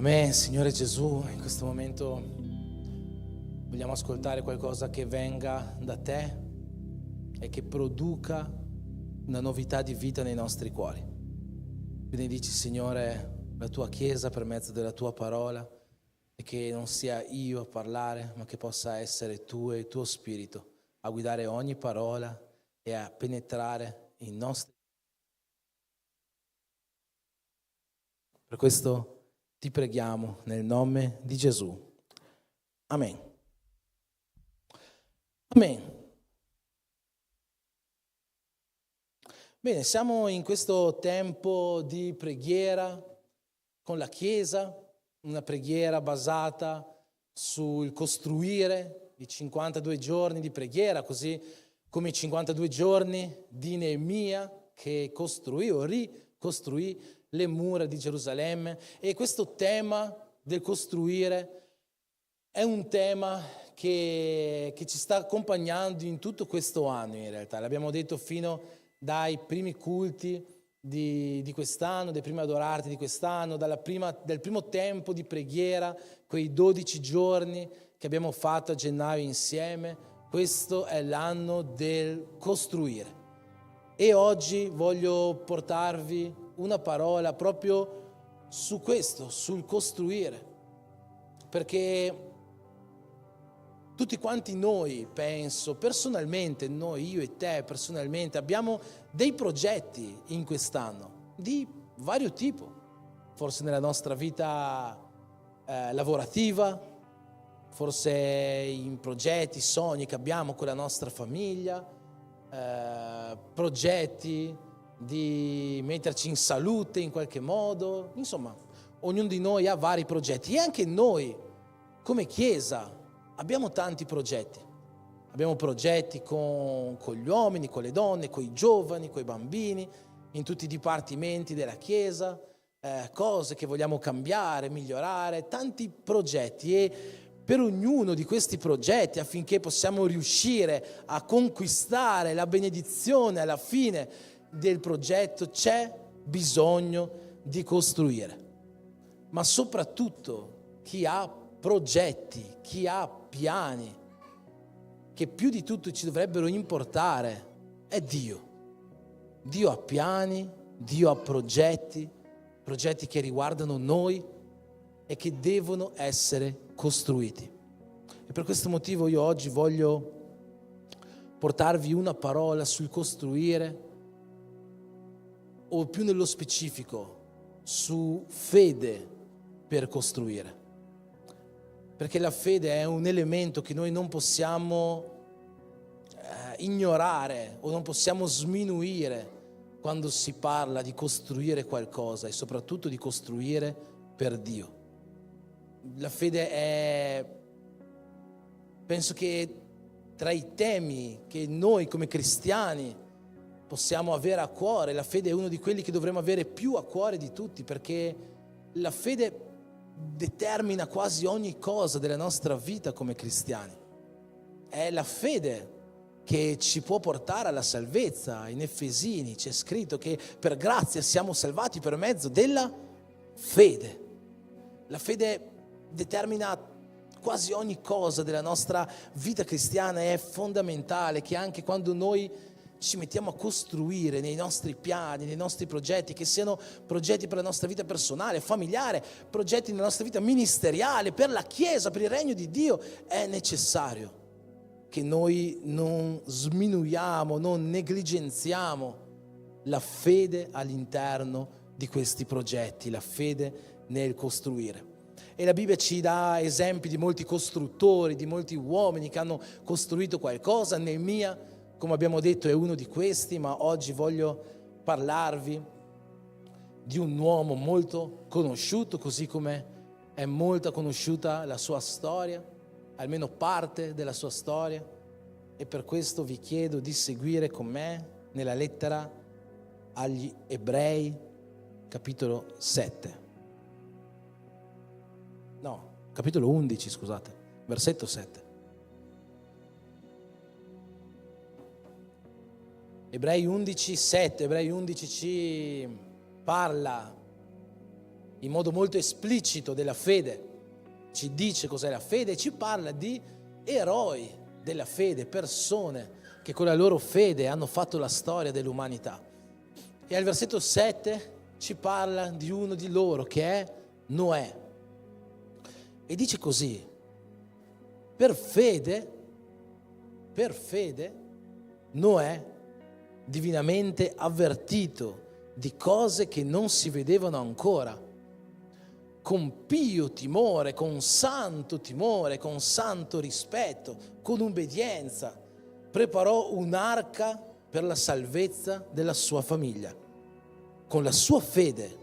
Amen, Signore Gesù, in questo momento vogliamo ascoltare qualcosa che venga da te e che produca una novità di vita nei nostri cuori. Benedici, Signore, la tua Chiesa per mezzo della tua parola, e che non sia io a parlare, ma che possa essere tu e il tuo Spirito a guidare ogni parola e a penetrare in nostri. Per questo ti preghiamo nel nome di Gesù. Amen. Amen. Bene, siamo in questo tempo di preghiera con la Chiesa, una preghiera basata sul costruire i 52 giorni di preghiera, così come i 52 giorni di Neemia che costruì o ricostruì le mura di Gerusalemme. E questo tema del costruire è un tema che ci sta accompagnando in tutto questo anno in realtà. L'abbiamo detto fino dai primi culti di quest'anno, dei primi adorarti di quest'anno, del primo tempo di preghiera, quei 12 giorni che abbiamo fatto a gennaio insieme. Questo è l'anno del costruire. E oggi voglio portarvi una parola proprio su questo, sul costruire, perché tutti quanti noi, penso, personalmente, noi, io e te personalmente, abbiamo dei progetti in quest'anno, di vario tipo, forse nella nostra vita lavorativa, forse in progetti, sogni che abbiamo con la nostra famiglia, progetti di metterci in salute in qualche modo, insomma, ognuno di noi ha vari progetti e anche noi, come Chiesa, abbiamo tanti progetti. Abbiamo progetti con gli uomini, con le donne, con i giovani, con i bambini, in tutti i dipartimenti della Chiesa, cose che vogliamo cambiare, migliorare, tanti progetti. E per ognuno di questi progetti, affinché possiamo riuscire a conquistare la benedizione alla fine del progetto, c'è bisogno di costruire. Ma soprattutto chi ha progetti, chi ha piani che più di tutto ci dovrebbero importare è Dio. Dio ha piani, Dio ha progetti che riguardano noi e che devono essere costruiti. E per questo motivo io oggi voglio portarvi una parola sul costruire, o più nello specifico su fede per costruire. Perché la fede è un elemento che noi non possiamo ignorare o non possiamo sminuire quando si parla di costruire qualcosa e soprattutto di costruire per Dio. La fede è, penso che tra i temi che noi come cristiani possiamo avere a cuore, la fede è uno di quelli che dovremmo avere più a cuore di tutti, perché la fede determina quasi ogni cosa della nostra vita come cristiani. È la fede che ci può portare alla salvezza. In Efesini c'è scritto che per grazia siamo salvati per mezzo della fede. La fede determina quasi ogni cosa della nostra vita cristiana. È fondamentale che anche quando noi ci mettiamo a costruire nei nostri piani, nei nostri progetti, che siano progetti per la nostra vita personale, familiare, progetti nella nostra vita ministeriale, per la Chiesa, per il regno di Dio, è necessario che noi non sminuiamo, non negligenziamo la fede all'interno di questi progetti, la fede nel costruire. E la Bibbia ci dà esempi di molti costruttori, di molti uomini che hanno costruito qualcosa. Neemia, come abbiamo detto, è uno di questi, ma oggi voglio parlarvi di un uomo molto conosciuto, così come è molto conosciuta la sua storia, almeno parte della sua storia, e per questo vi chiedo di seguire con me nella lettera agli Ebrei, capitolo 7. No, capitolo 11, scusate, versetto 7. Ebrei 11, 7, Ebrei 11 ci parla in modo molto esplicito della fede, ci dice cos'è la fede e ci parla di eroi della fede, persone che con la loro fede hanno fatto la storia dell'umanità. E al versetto 7 ci parla di uno di loro che è Noè. E dice così: per fede Noè, divinamente avvertito di cose che non si vedevano ancora, con pio timore, con santo timore, con santo rispetto, con obbedienza, preparò un'arca per la salvezza della sua famiglia. Con la sua fede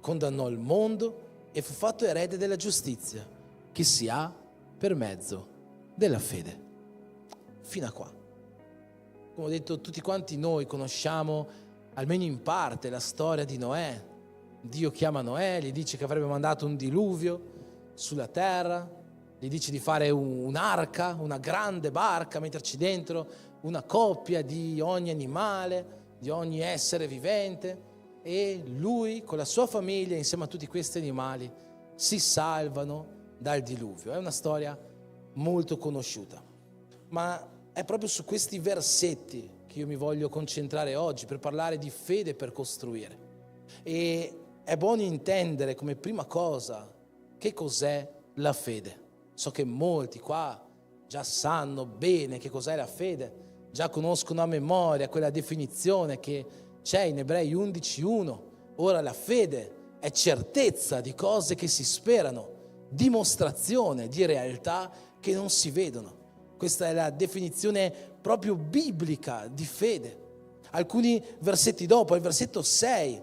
condannò il mondo e fu fatto erede della giustizia che si ha per mezzo della fede. Fino a qua. come ho detto, tutti quanti noi conosciamo almeno in parte la storia di Noè. Dio chiama Noè, gli dice che avrebbe mandato un diluvio sulla terra, gli dice di fare un'arca, una grande barca, metterci dentro una coppia di ogni animale, di ogni essere vivente, e lui con la sua famiglia insieme a tutti questi animali si salvano dal diluvio. È una storia molto conosciuta, ma è proprio su questi versetti che io mi voglio concentrare oggi per parlare di fede per costruire. E è buono intendere come prima cosa che cos'è la fede. So che molti qua già sanno bene che cos'è la fede, già conoscono a memoria quella definizione che c'è in Ebrei 11:1. Ora la fede è certezza di cose che si sperano, dimostrazione di realtà che non si vedono. Questa è la definizione proprio biblica di fede. Alcuni versetti dopo, al versetto 6,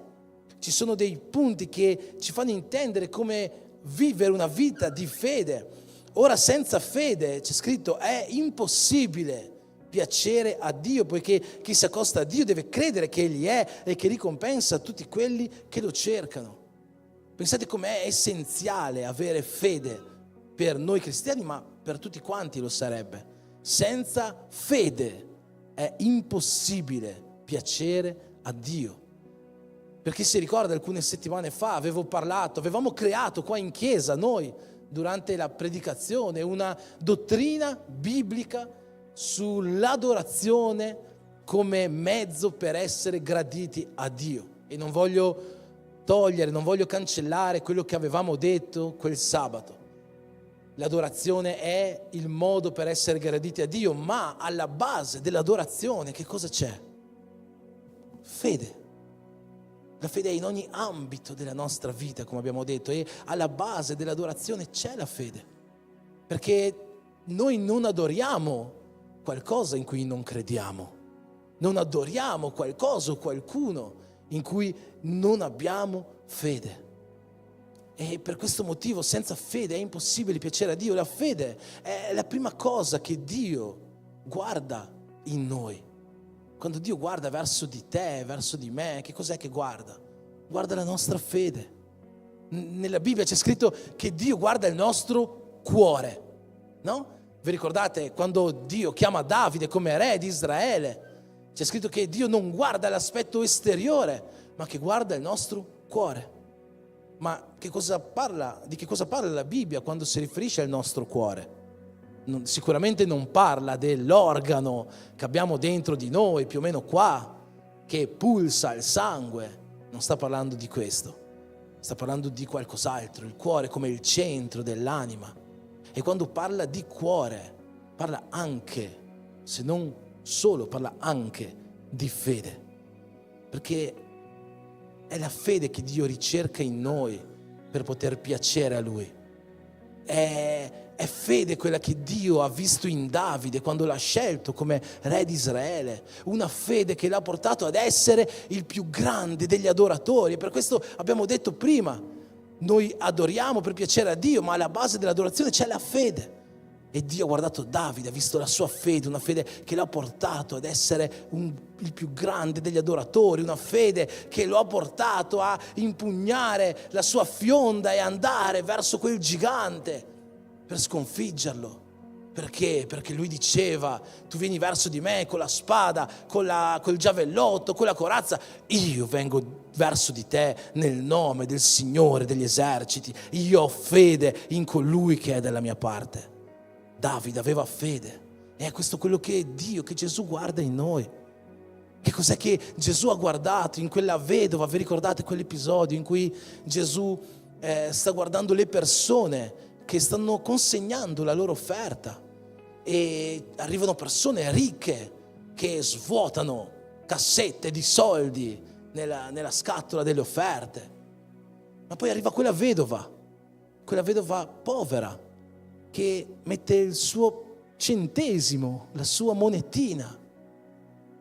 ci sono dei punti che ci fanno intendere come vivere una vita di fede. Ora senza fede, c'è scritto, è impossibile piacere a Dio, poiché chi si accosta a Dio deve credere che Egli è e che ricompensa tutti quelli che lo cercano. Pensate com'è essenziale avere fede per noi cristiani, ma per tutti quanti lo sarebbe. Senza fede è impossibile piacere a Dio. Perché si ricorda, alcune settimane fa avevamo creato qua in chiesa noi, durante la predicazione, una dottrina biblica sull'adorazione come mezzo per essere graditi a Dio. E non voglio cancellare quello che avevamo detto quel sabato. L'adorazione è il modo per essere graditi a Dio, ma alla base dell'adorazione che cosa c'è? Fede. La fede è in ogni ambito della nostra vita, come abbiamo detto, e alla base dell'adorazione c'è la fede. Perché noi non adoriamo qualcosa in cui non crediamo. Non adoriamo qualcosa o qualcuno in cui non abbiamo fede. E per questo motivo senza fede è impossibile piacere a Dio. La fede è la prima cosa che Dio guarda in noi. Quando Dio guarda verso di te, verso di me, che cos'è che guarda? Guarda la nostra fede. Nella Bibbia c'è scritto che Dio guarda il nostro cuore, no? Vi ricordate quando Dio chiama Davide come re di Israele? C'è scritto che Dio non guarda l'aspetto esteriore, ma che guarda il nostro cuore. Ma di che cosa parla la Bibbia quando si riferisce al nostro cuore? Sicuramente non parla dell'organo che abbiamo dentro di noi, più o meno qua, che pulsa il sangue. Non sta parlando di questo, sta parlando di qualcos'altro. Il cuore come il centro dell'anima. E quando parla di cuore, parla anche, se non solo, parla anche di fede. Perché è la fede che Dio ricerca in noi per poter piacere a Lui. È fede quella che Dio ha visto in Davide quando l'ha scelto come re di Israele. Una fede che l'ha portato ad essere il più grande degli adoratori. E per questo abbiamo detto prima, noi adoriamo per piacere a Dio, ma alla base dell'adorazione c'è la fede. E Dio ha guardato Davide, ha visto la sua fede, una fede che l'ha portato ad essere il più grande degli adoratori, una fede che lo ha portato a impugnare la sua fionda e andare verso quel gigante per sconfiggerlo. Perché? Perché lui diceva: tu vieni verso di me con la spada, col giavellotto, con la corazza, io vengo verso di te nel nome del Signore degli eserciti. Io ho fede in colui che è dalla mia parte. Davide aveva fede, e è questo quello che Dio, che Gesù guarda in noi. Che cos'è che Gesù ha guardato in quella vedova? Vi ricordate quell'episodio in cui Gesù sta guardando le persone che stanno consegnando la loro offerta, e arrivano persone ricche che svuotano cassette di soldi nella scatola delle offerte, ma poi arriva quella vedova povera che mette il suo centesimo, la sua monetina,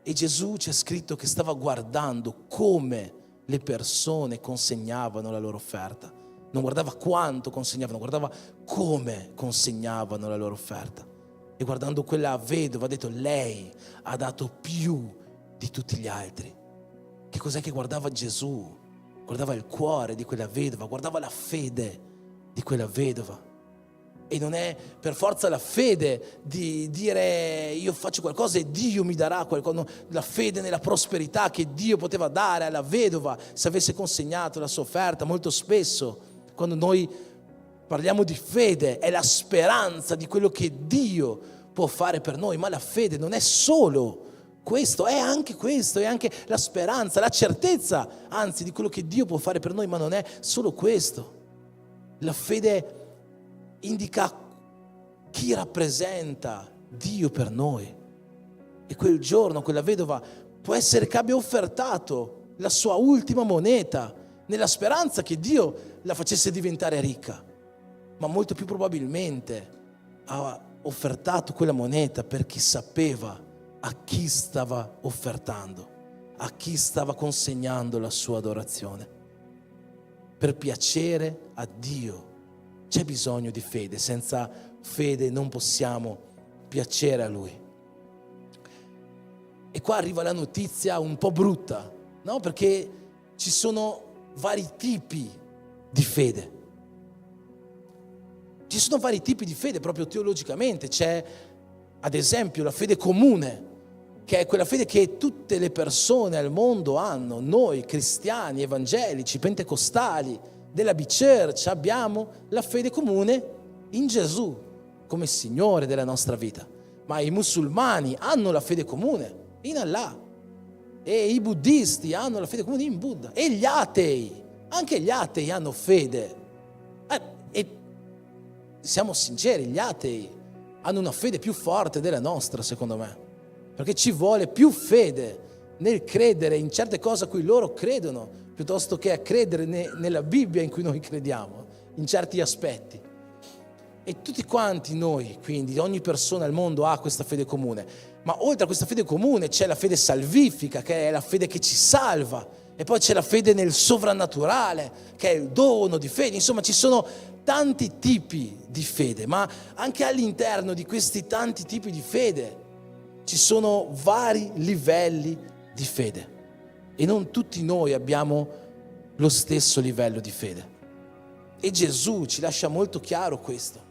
e Gesù, c'è scritto che stava guardando come le persone consegnavano la loro offerta. Non guardava quanto consegnavano, guardava come consegnavano la loro offerta. E guardando quella vedova ha detto: lei ha dato più di tutti gli altri. Che cos'è che guardava Gesù? Guardava il cuore di quella vedova, guardava la fede di quella vedova. E non è per forza la fede di dire io faccio qualcosa e Dio mi darà qualcosa, la fede nella prosperità che Dio poteva dare alla vedova se avesse consegnato la sua offerta. Molto spesso quando noi parliamo di fede è la speranza di quello che Dio può fare per noi, ma la fede non è solo questo, è anche questo, è anche la speranza, la certezza, anzi, di quello che Dio può fare per noi, ma non è solo questo. La fede indica chi rappresenta Dio per noi. E quel giorno quella vedova può essere che abbia offertato la sua ultima moneta nella speranza che Dio la facesse diventare ricca, ma molto più probabilmente ha offertato quella moneta perché sapeva a chi stava offertando, a chi stava consegnando la sua adorazione. Per piacere a Dio c'è bisogno di fede, senza fede non possiamo piacere a Lui. E qua arriva la notizia un po' brutta, no? Perché ci sono vari tipi di fede. Ci sono vari tipi di fede proprio teologicamente. C'è ad esempio la fede comune, che è quella fede che tutte le persone al mondo hanno. Noi cristiani, evangelici, pentecostali, della B-Church abbiamo la fede comune in Gesù come Signore della nostra vita. Ma i musulmani hanno la fede comune in Allah, e i buddisti hanno la fede comune in Buddha, e gli atei, anche gli atei hanno fede. E siamo sinceri, gli atei hanno una fede più forte della nostra, secondo me, perché ci vuole più fede nel credere in certe cose a cui loro credono, piuttosto che a credere nella Bibbia in cui noi crediamo, in certi aspetti. E tutti quanti noi, quindi ogni persona al mondo ha questa fede comune, ma oltre a questa fede comune c'è la fede salvifica, che è la fede che ci salva, e poi c'è la fede nel sovrannaturale, che è il dono di fede. Insomma, ci sono tanti tipi di fede, ma anche all'interno di questi tanti tipi di fede ci sono vari livelli di fede, e non tutti noi abbiamo lo stesso livello di fede. E Gesù ci lascia molto chiaro questo.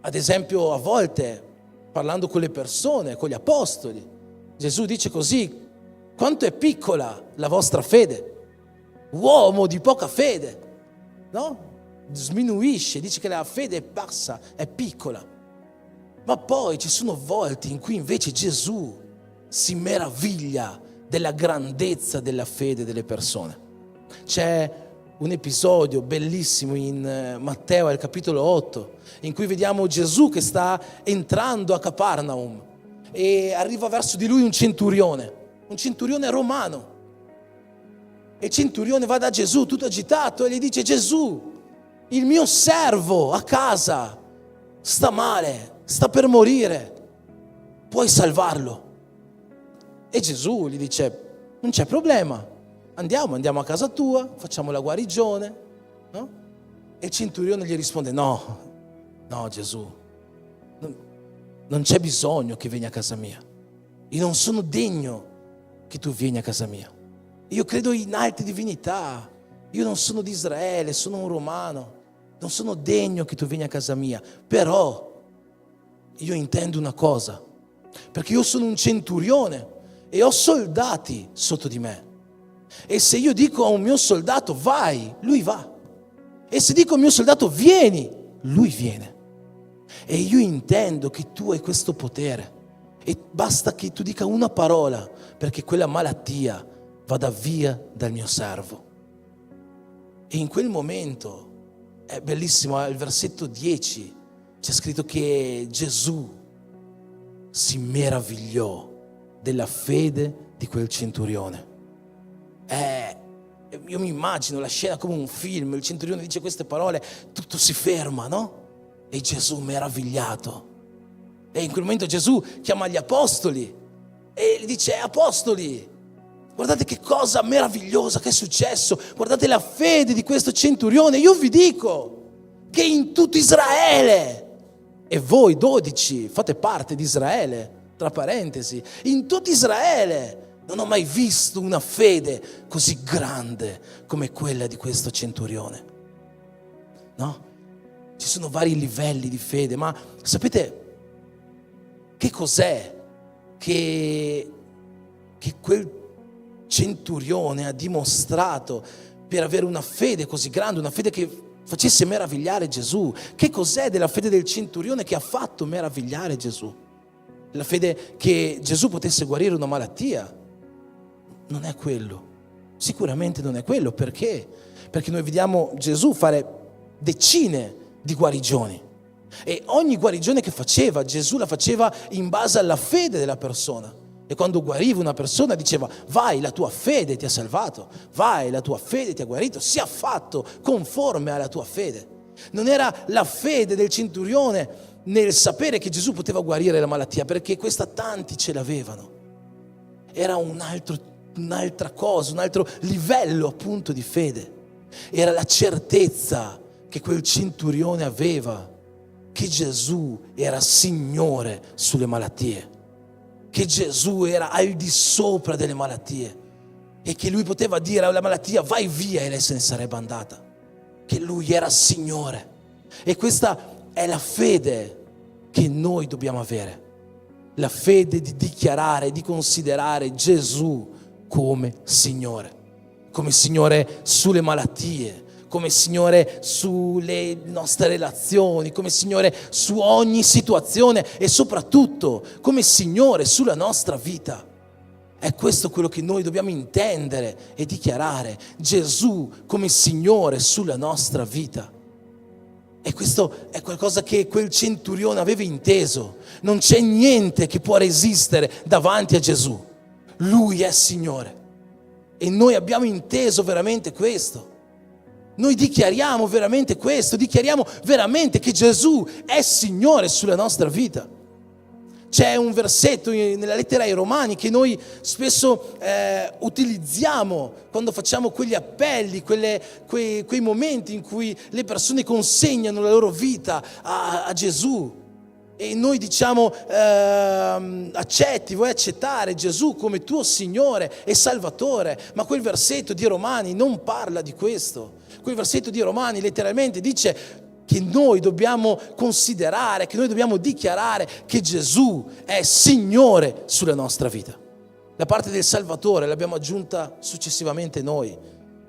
Ad esempio, a volte, parlando con le persone, con gli apostoli, Gesù dice così: quanto è piccola la vostra fede, uomo di poca fede, no? Sminuisce, dice che la fede è bassa, è piccola. Ma poi ci sono volte in cui invece Gesù si meraviglia della grandezza della fede delle persone. C'è un episodio bellissimo in Matteo, al capitolo 8, in cui vediamo Gesù che sta entrando a Capernaum e arriva verso di lui un centurione romano. E il centurione va da Gesù tutto agitato e gli dice: Gesù, il mio servo a casa sta male, sta per morire, puoi salvarlo? E Gesù gli dice: non c'è problema, andiamo a casa tua, facciamo la guarigione, no? E il centurione gli risponde: no Gesù, non c'è bisogno che vieni a casa mia, io non sono degno che tu vieni a casa mia, io credo in altre divinità, io non sono di Israele, sono un romano, non sono degno che tu vieni a casa mia, però io intendo una cosa, perché io sono un centurione e ho soldati sotto di me, e se io dico a un mio soldato vai, lui va, e se dico al mio soldato vieni, lui viene. E io intendo che tu hai questo potere, e basta che tu dica una parola perché quella malattia vada via dal mio servo. E in quel momento è bellissimo, al versetto 10 c'è scritto che Gesù si meravigliò della fede di quel centurione. Io mi immagino la scena come un film, il centurione dice queste parole, tutto si ferma, no? E Gesù meravigliato. E in quel momento Gesù chiama gli apostoli e gli dice: apostoli, guardate che cosa meravigliosa che è successo, guardate la fede di questo centurione. Io vi dico che in tutto Israele E voi 12 fate parte di Israele, tra parentesi. In tutto Israele non ho mai visto una fede così grande come quella di questo centurione. No? Ci sono vari livelli di fede, ma sapete che cos'è che quel centurione ha dimostrato per avere una fede così grande, una fede che facesse meravigliare Gesù? Che cos'è della fede del centurione che ha fatto meravigliare Gesù? La fede che Gesù potesse guarire una malattia? Non è quello, sicuramente non è quello. Perché? Perché noi vediamo Gesù fare decine di guarigioni, e ogni guarigione che faceva, Gesù la faceva in base alla fede della persona. E quando guariva una persona diceva: vai, la tua fede ti ha salvato, vai, la tua fede ti ha guarito, sia fatto conforme alla tua fede. Non era la fede del centurione nel sapere che Gesù poteva guarire la malattia, perché questa tanti ce l'avevano. Era un'altra cosa, un altro livello appunto di fede. Era la certezza che quel centurione aveva che Gesù era Signore sulle malattie, che Gesù era al di sopra delle malattie e che lui poteva dire alla malattia: vai via, e lei se ne sarebbe andata, che lui era Signore. E questa è la fede che noi dobbiamo avere, la fede di dichiarare, di considerare Gesù come Signore sulle malattie, come Signore sulle nostre relazioni, come Signore su ogni situazione e soprattutto come Signore sulla nostra vita. È questo quello che noi dobbiamo intendere e dichiarare: Gesù come Signore sulla nostra vita. E questo è qualcosa che quel centurione aveva inteso. Non c'è niente che può resistere davanti a Gesù. Lui è Signore. E noi abbiamo inteso veramente questo. Noi dichiariamo veramente questo, dichiariamo veramente che Gesù è Signore sulla nostra vita. C'è un versetto nella lettera ai Romani che noi spesso utilizziamo quando facciamo quegli appelli, quei momenti in cui le persone consegnano la loro vita a Gesù. E noi diciamo: vuoi accettare Gesù come tuo Signore e Salvatore? Ma quel versetto di Romani non parla di questo. Quel versetto di Romani letteralmente dice che noi dobbiamo considerare, che noi dobbiamo dichiarare che Gesù è Signore sulla nostra vita. La parte del Salvatore l'abbiamo aggiunta successivamente noi.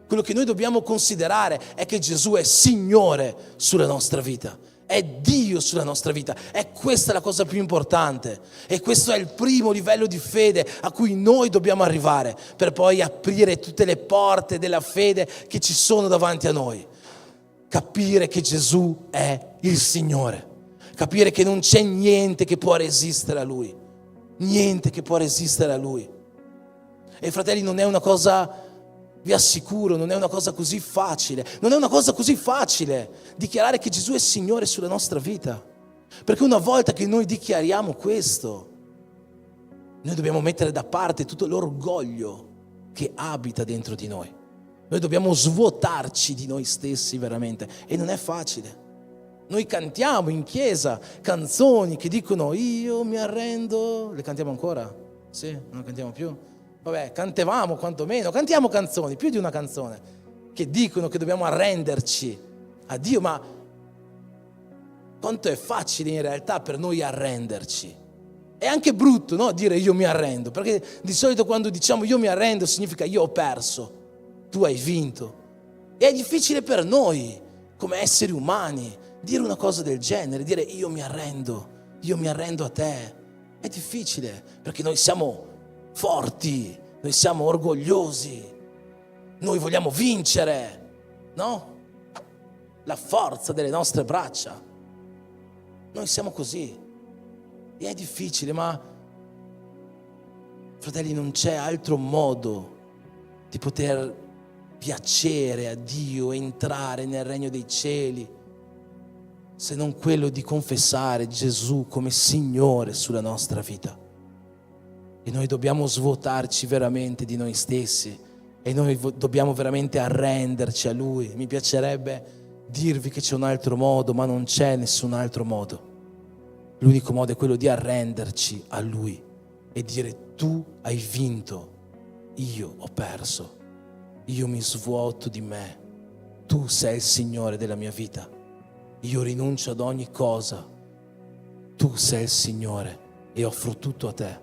Quello che noi dobbiamo considerare è che Gesù è Signore sulla nostra vita, è Dio sulla nostra vita. È questa la cosa più importante, e questo è il primo livello di fede a cui noi dobbiamo arrivare per poi aprire tutte le porte della fede che ci sono davanti a noi. Capire che Gesù è il Signore, capire che non c'è niente che può resistere a Lui, niente che può resistere a Lui. E fratelli, non è una cosa, vi assicuro, non è una cosa così facile, non è una cosa così facile dichiarare che Gesù è Signore sulla nostra vita, perché una volta che noi dichiariamo questo, noi dobbiamo mettere da parte tutto l'orgoglio che abita dentro di noi. Noi dobbiamo svuotarci di noi stessi veramente, e non è facile. Noi cantiamo in chiesa canzoni che dicono: io mi arrendo. Le cantiamo ancora? Sì? Non cantiamo più? Vabbè, cantevamo quantomeno, cantiamo canzoni, più di una canzone, che dicono che dobbiamo arrenderci a Dio, ma quanto è facile in realtà per noi arrenderci. È anche brutto, no? Dire io mi arrendo, perché di solito quando diciamo io mi arrendo significa io ho perso, tu hai vinto. E è difficile per noi come esseri umani dire una cosa del genere, dire io mi arrendo a te. È difficile perché noi siamo forti, noi siamo orgogliosi, noi vogliamo vincere, no? La forza delle nostre braccia. Noi siamo così. E è difficile, ma fratelli, non c'è altro modo di poter piacere a Dio, entrare nel regno dei cieli, se non quello di confessare Gesù come Signore sulla nostra vita. E noi dobbiamo svuotarci veramente di noi stessi, e noi dobbiamo veramente arrenderci a Lui. Mi piacerebbe dirvi che c'è un altro modo, ma non c'è nessun altro modo. L'unico modo è quello di arrenderci a Lui e dire: tu hai vinto, io ho perso, io mi svuoto di me, tu sei il Signore della mia vita, io rinuncio ad ogni cosa, tu sei il Signore e offro tutto a te.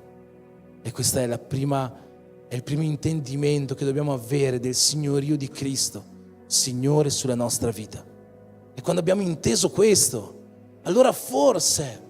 E questa è il primo intendimento che dobbiamo avere del signorio di Cristo, Signore sulla nostra vita. E quando abbiamo inteso questo, allora forse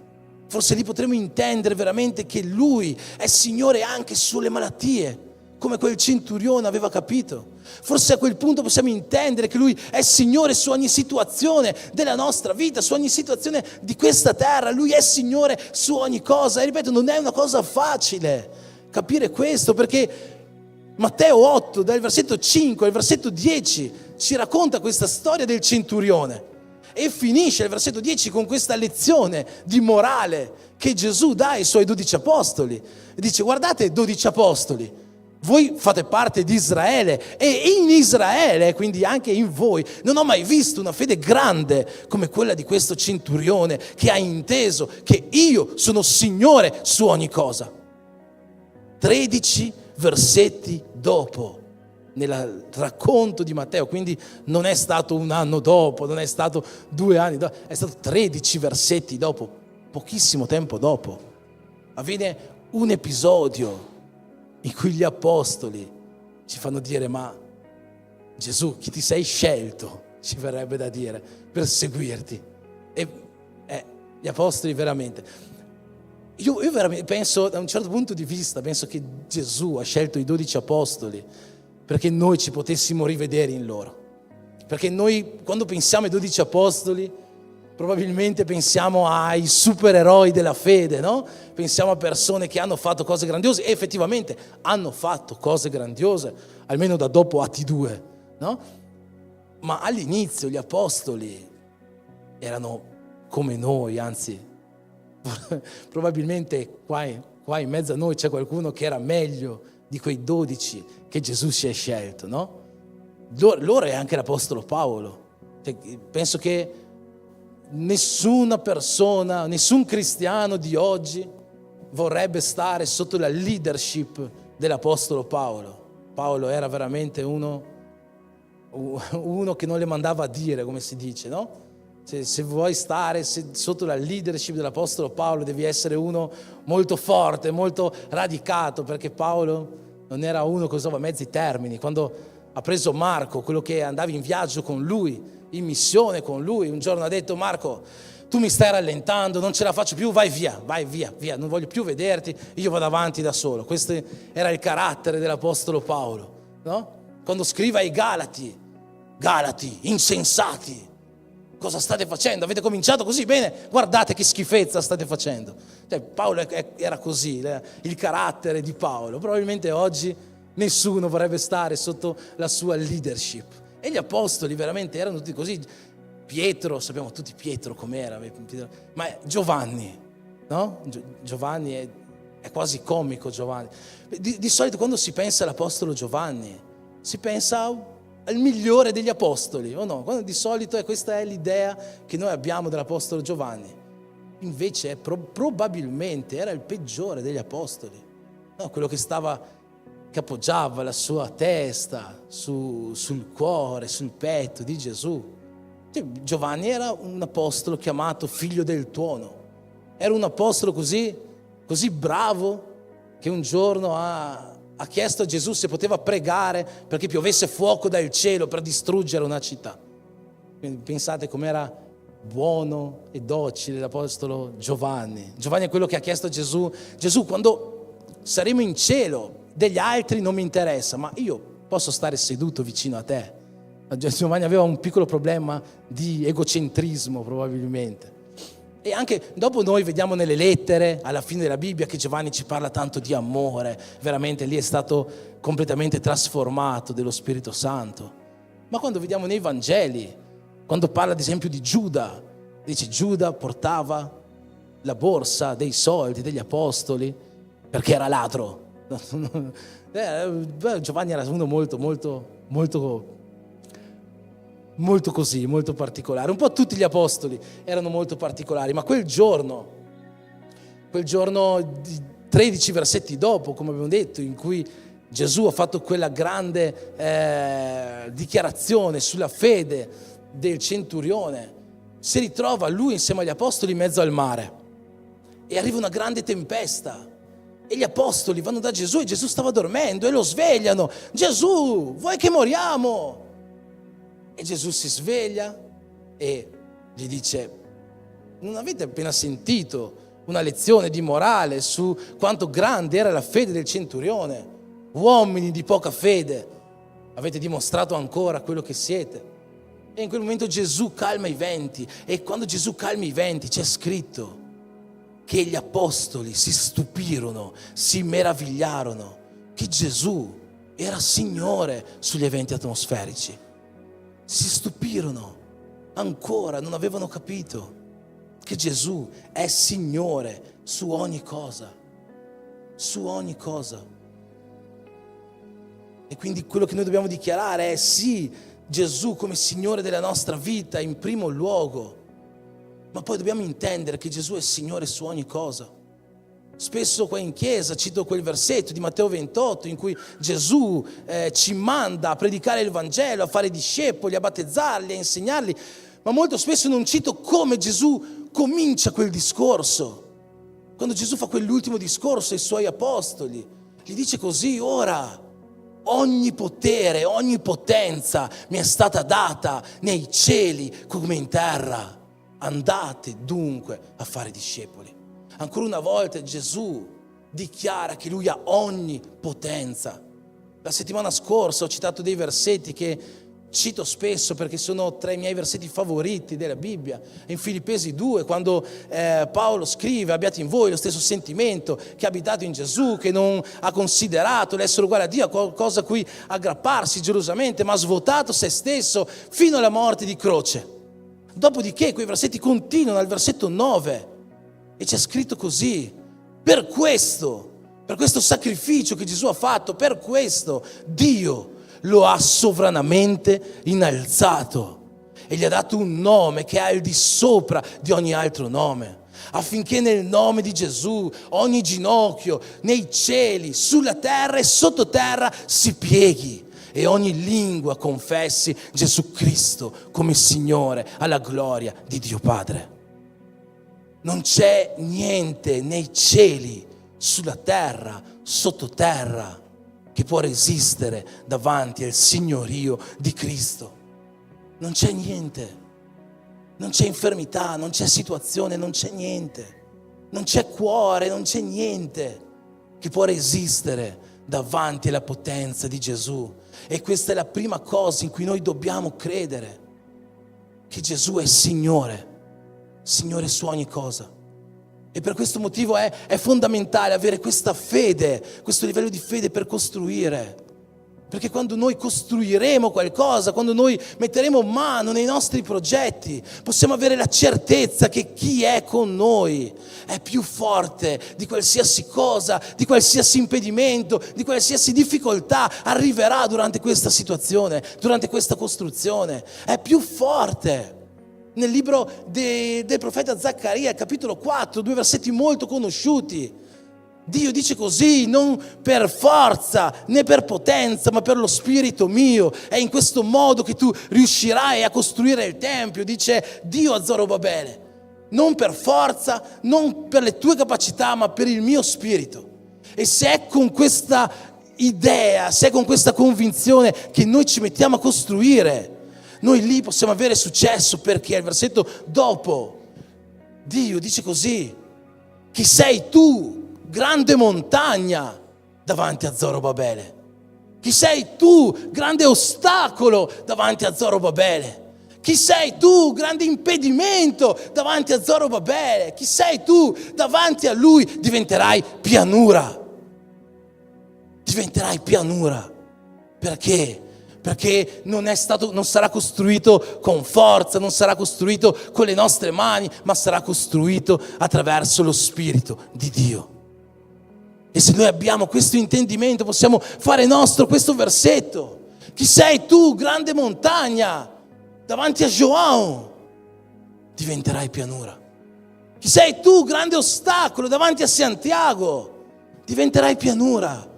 lì potremo intendere veramente che Lui è Signore anche sulle malattie, come quel centurione aveva capito. Forse a quel punto possiamo intendere che Lui è Signore su ogni situazione della nostra vita, su ogni situazione di questa terra. Lui è Signore su ogni cosa. E ripeto, non è una cosa facile capire questo, perché Matteo 8, dal versetto 5 al versetto 10, ci racconta questa storia del centurione. E finisce il versetto 10 con questa lezione di morale che Gesù dà ai suoi 12 apostoli. E dice: guardate, 12 apostoli, voi fate parte di Israele, e in Israele, quindi anche in voi, non ho mai visto una fede grande come quella di questo centurione, che ha inteso che io sono Signore su ogni cosa. 13 versetti dopo, nel racconto di Matteo, quindi non è stato un anno dopo, non è stato 2 anni dopo, è stato 13 versetti dopo, pochissimo tempo dopo, avviene un episodio in cui gli apostoli ci fanno dire: ma Gesù, chi ti sei scelto, ci verrebbe da dire, per seguirti? E gli apostoli veramente... Io veramente penso, da un certo punto di vista, penso che Gesù ha scelto i 12 apostoli perché noi ci potessimo rivedere in loro. Perché noi, quando pensiamo ai 12 apostoli, probabilmente pensiamo ai supereroi della fede, no? Pensiamo a persone che hanno fatto cose grandiose, e effettivamente hanno fatto cose grandiose, almeno da dopo Atti 2, no? Ma all'inizio gli apostoli erano come noi, anzi... probabilmente qua in mezzo a noi c'è qualcuno che era meglio di quei 12 che Gesù si è scelto, no? Loro è anche l'apostolo Paolo. Penso che nessuna persona, nessun cristiano di oggi vorrebbe stare sotto la leadership dell'apostolo Paolo. Paolo era veramente uno che non le mandava a dire, come si dice, no? Se vuoi stare sotto la leadership dell'apostolo Paolo, devi essere uno molto forte, molto radicato, perché Paolo non era uno che usava mezzi termini. Quando ha preso Marco, quello che andava in viaggio con lui, in missione con lui, un giorno ha detto: Marco, tu mi stai rallentando, non ce la faccio più, vai via, non voglio più vederti, io vado avanti da solo. Questo era il carattere dell'apostolo Paolo, no? Quando scrive ai Galati, insensati, cosa state facendo? Avete cominciato così bene? Guardate che schifezza state facendo. Paolo era così, il carattere di Paolo. Probabilmente oggi nessuno vorrebbe stare sotto la sua leadership. E gli apostoli veramente erano tutti così. Pietro, sappiamo tutti Pietro com'era, ma Giovanni, no? Giovanni è quasi comico, Giovanni. Di solito quando si pensa all'apostolo Giovanni, si pensa al migliore degli apostoli, o no? Quando di solito questa è l'idea che noi abbiamo dell'apostolo Giovanni. Invece probabilmente era il peggiore degli apostoli, no? Quello che appoggiava la sua testa sul cuore, sul petto di Gesù. Giovanni era un apostolo chiamato figlio del tuono. Era un apostolo così bravo che un giorno ha chiesto a Gesù se poteva pregare perché piovesse fuoco dal cielo per distruggere una città. Quindi pensate com'era buono e docile l'apostolo Giovanni. Giovanni è quello che ha chiesto a Gesù: Gesù, quando saremo in cielo, degli altri non mi interessa, ma io posso stare seduto vicino a te. Giovanni aveva un piccolo problema di egocentrismo probabilmente. E anche dopo noi vediamo nelle lettere, alla fine della Bibbia, che Giovanni ci parla tanto di amore. Veramente lì è stato completamente trasformato dello Spirito Santo. Ma quando vediamo nei Vangeli, quando parla ad esempio di Giuda, dice: Giuda portava la borsa dei soldi degli apostoli perché era ladro. Giovanni era uno molto così, molto particolare. Un po' tutti gli apostoli erano molto particolari, ma quel giorno quel giorno, 13 versetti dopo, come abbiamo detto, in cui Gesù ha fatto quella grande dichiarazione sulla fede del centurione, si ritrova lui insieme agli apostoli in mezzo al mare e arriva una grande tempesta e gli apostoli vanno da Gesù e Gesù stava dormendo e lo svegliano: Gesù, vuoi che moriamo? E Gesù si sveglia e gli dice: non avete appena sentito una lezione di morale su quanto grande era la fede del centurione? Uomini di poca fede, avete dimostrato ancora quello che siete. E in quel momento Gesù calma i venti, e quando Gesù calma i venti c'è scritto che gli apostoli si stupirono, si meravigliarono che Gesù era Signore sugli eventi atmosferici. Si stupirono ancora, non avevano capito che Gesù è Signore su ogni cosa, su ogni cosa. E quindi quello che noi dobbiamo dichiarare è: sì, Gesù come Signore della nostra vita in primo luogo, ma poi dobbiamo intendere che Gesù è Signore su ogni cosa. Spesso qua in chiesa cito quel versetto di Matteo 28 in cui Gesù ci manda a predicare il Vangelo, a fare discepoli, a battezzarli, a insegnarli, ma molto spesso non cito come Gesù comincia quel discorso. Quando Gesù fa quell'ultimo discorso ai suoi apostoli, gli dice così: ora ogni potere, ogni potenza mi è stata data nei cieli come in terra. Andate dunque a fare discepoli. Ancora una volta Gesù dichiara che Lui ha ogni potenza. La settimana scorsa ho citato dei versetti che cito spesso perché sono tra i miei versetti favoriti della Bibbia. In Filippesi 2, quando Paolo scrive: abbiate in voi lo stesso sentimento che è abitato in Gesù, che non ha considerato l'essere uguale a Dio a qualcosa a cui aggrapparsi gelosamente, ma ha svuotato se stesso fino alla morte di croce. Dopodiché quei versetti continuano al versetto 9 e c'è scritto così: per questo sacrificio che Gesù ha fatto, per questo Dio lo ha sovranamente innalzato e gli ha dato un nome che è al di sopra di ogni altro nome, affinché nel nome di Gesù ogni ginocchio nei cieli, sulla terra e sottoterra si pieghi e ogni lingua confessi Gesù Cristo come Signore, alla gloria di Dio Padre. Non c'è niente nei cieli, sulla terra, sottoterra che può resistere davanti al signorio di Cristo. Non c'è niente, non c'è infermità, non c'è situazione, non c'è niente, non c'è cuore, non c'è niente che può resistere davanti alla potenza di Gesù. E questa è la prima cosa in cui noi dobbiamo credere, che Gesù è Signore, Signore su ogni cosa. E per questo motivo è fondamentale avere questa fede, questo livello di fede per costruire. Perché quando noi costruiremo qualcosa, quando noi metteremo mano nei nostri progetti, possiamo avere la certezza che chi è con noi è più forte di qualsiasi cosa, di qualsiasi impedimento, di qualsiasi difficoltà arriverà durante questa situazione, durante questa costruzione. È più forte. Nel libro del profeta Zaccaria, capitolo 4, 2 versetti molto conosciuti, Dio dice così: non per forza né per potenza, ma per lo spirito mio. È in questo modo che tu riuscirai a costruire il tempio, dice Dio a Zorobabele. Non per forza, non per le tue capacità, ma per il mio spirito. E se è con questa idea, se è con questa convinzione che noi ci mettiamo a costruire, noi lì possiamo avere successo, perché al versetto dopo Dio dice così: chi sei tu, grande montagna, davanti a Zorobabele? Chi sei tu, grande ostacolo davanti a Zorobabele? Chi sei tu, grande impedimento davanti a Zorobabele? Chi sei tu? Davanti a lui diventerai pianura. Diventerai pianura. Perché? Perché non sarà costruito con forza, non sarà costruito con le nostre mani, ma sarà costruito attraverso lo Spirito di Dio. E se noi abbiamo questo intendimento, possiamo fare nostro questo versetto: chi sei tu, grande montagna? Davanti a João diventerai pianura. Chi sei tu, grande ostacolo davanti a Santiago? Diventerai pianura.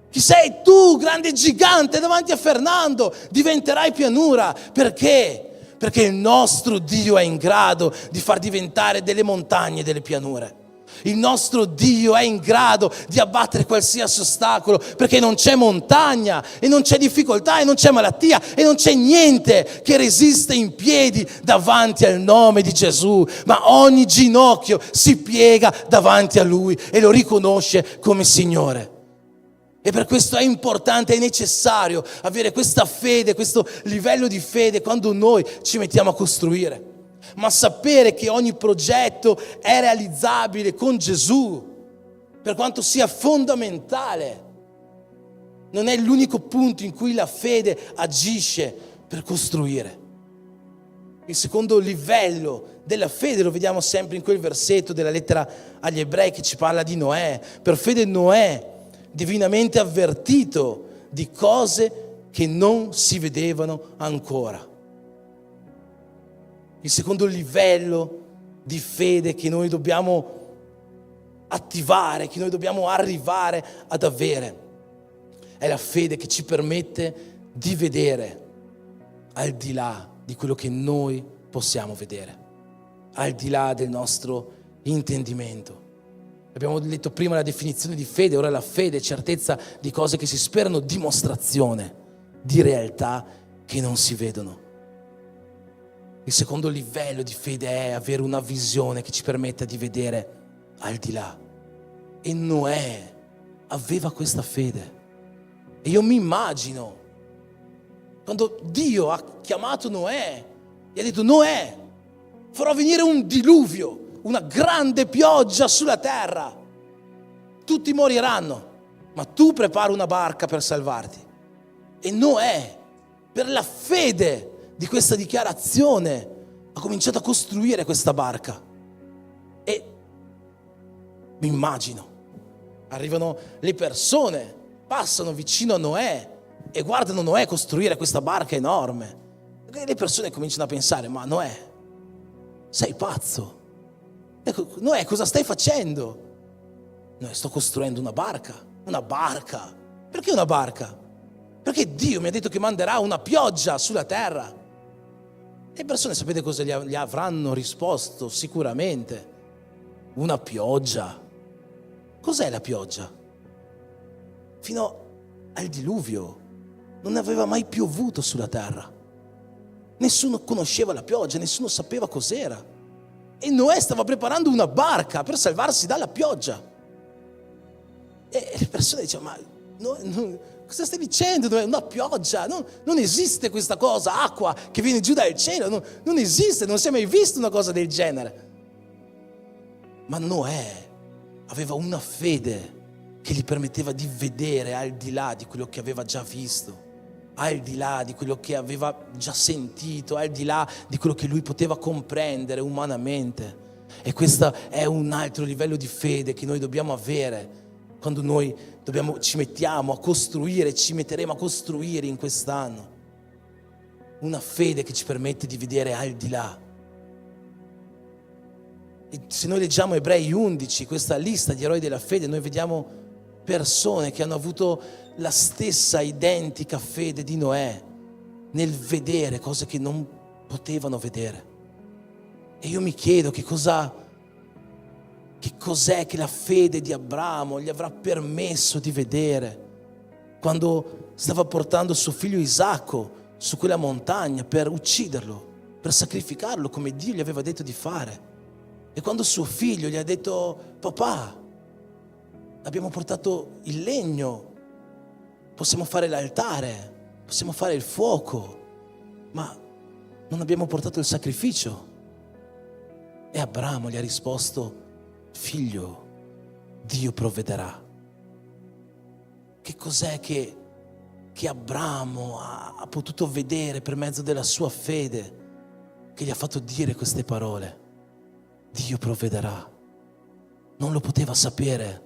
Chi sei tu, grande gigante davanti a Fernando? Diventerai pianura. Perché? Perché il nostro Dio è in grado di far diventare delle montagne delle pianure. Il nostro Dio è in grado di abbattere qualsiasi ostacolo, perché non c'è montagna e non c'è difficoltà e non c'è malattia e non c'è niente che resiste in piedi davanti al nome di Gesù, ma ogni ginocchio si piega davanti a Lui e lo riconosce come Signore. E per questo è importante, è necessario avere questa fede, questo livello di fede quando noi ci mettiamo a costruire. Ma sapere che ogni progetto è realizzabile con Gesù, per quanto sia fondamentale, non è l'unico punto in cui la fede agisce per costruire. Il secondo livello della fede lo vediamo sempre in quel versetto della lettera agli Ebrei che ci parla di Noè. Per fede Noè, divinamente avvertito di cose che non si vedevano ancora. Il secondo livello di fede che noi dobbiamo attivare, che noi dobbiamo arrivare ad avere, è la fede che ci permette di vedere al di là di quello che noi possiamo vedere, al di là del nostro intendimento. Abbiamo letto prima la definizione di fede, ora la fede è certezza di cose che si sperano, dimostrazione di realtà che non si vedono. Il secondo livello di fede è avere una visione che ci permetta di vedere al di là. E Noè aveva questa fede. E io mi immagino, quando Dio ha chiamato Noè, gli ha detto: Noè, farò venire un diluvio, una grande pioggia sulla terra. Tutti moriranno, ma tu prepara una barca per salvarti. E Noè, per la fede di questa dichiarazione, ha cominciato a costruire questa barca. E mi immagino, arrivano le persone, passano vicino a Noè e guardano Noè costruire questa barca enorme. E le persone cominciano a pensare: ma Noè, sei pazzo? Noè, cosa stai facendo? Noè, sto costruendo una barca. Una barca? Perché una barca? Perché Dio mi ha detto che manderà una pioggia sulla terra. Le persone, sapete cosa gli avranno risposto? Sicuramente: una pioggia. Cos'è la pioggia? Fino al diluvio non aveva mai piovuto sulla terra. Nessuno conosceva la pioggia, nessuno sapeva cos'era. E Noè stava preparando una barca per salvarsi dalla pioggia. E le persone dicevano: ma cosa stai dicendo? Una pioggia? Non esiste questa cosa, acqua che viene giù dal cielo. Non esiste, non si è mai visto una cosa del genere. Ma Noè aveva una fede che gli permetteva di vedere al di là di quello che aveva già visto, al di là di quello che aveva già sentito, al di là di quello che lui poteva comprendere umanamente. E questo è un altro livello di fede che noi dobbiamo avere quando noi ci mettiamo a costruire, ci metteremo a costruire in quest'anno. Una fede che ci permette di vedere al di là. E se noi leggiamo Ebrei 11, questa lista di eroi della fede, noi vediamo persone che hanno avuto la stessa identica fede di Noè nel vedere cose che non potevano vedere. E io mi chiedo che cos'è che la fede di Abramo gli avrà permesso di vedere quando stava portando suo figlio Isacco su quella montagna per ucciderlo, per sacrificarlo come Dio gli aveva detto di fare. E quando suo figlio gli ha detto: papà, abbiamo portato il legno, possiamo fare l'altare, possiamo fare il fuoco, ma non abbiamo portato il sacrificio. E Abramo gli ha risposto: figlio, Dio provvederà. Che cos'è che Abramo ha potuto vedere per mezzo della sua fede che gli ha fatto dire queste parole? Dio provvederà. Non lo poteva sapere.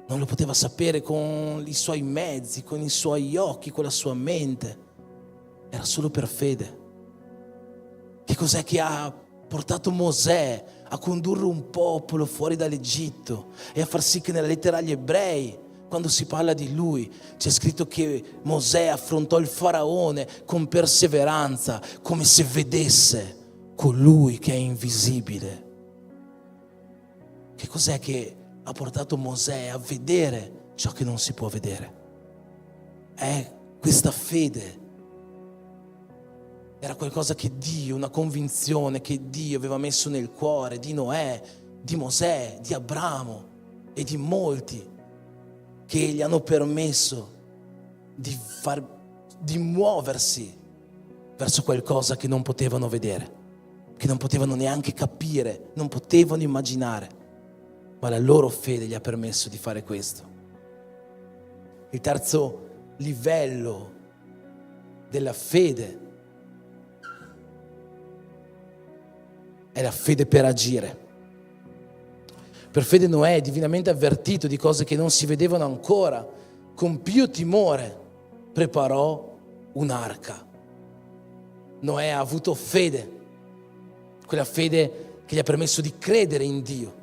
Non lo poteva sapere con i suoi mezzi, con i suoi occhi, con la sua mente. Era solo per fede. Che cos'è che ha portato Mosè a condurre un popolo fuori dall'Egitto e a far sì che nella lettera agli ebrei, quando si parla di lui, c'è scritto che Mosè affrontò il faraone con perseveranza, come se vedesse colui che è invisibile. Che cos'è che ha portato Mosè a vedere ciò che non si può vedere? È questa fede. Era qualcosa che Dio, una convinzione che Dio aveva messo nel cuore di Noè, di Mosè, di Abramo e di molti che gli hanno permesso di muoversi verso qualcosa che non potevano vedere, che non potevano neanche capire, non potevano immaginare, ma la loro fede gli ha permesso di fare questo. Il terzo livello della fede è la fede per agire. Per fede Noè, divinamente avvertito di cose che non si vedevano ancora, con più timore preparò un'arca. Noè ha avuto fede, quella fede che gli ha permesso di credere in Dio.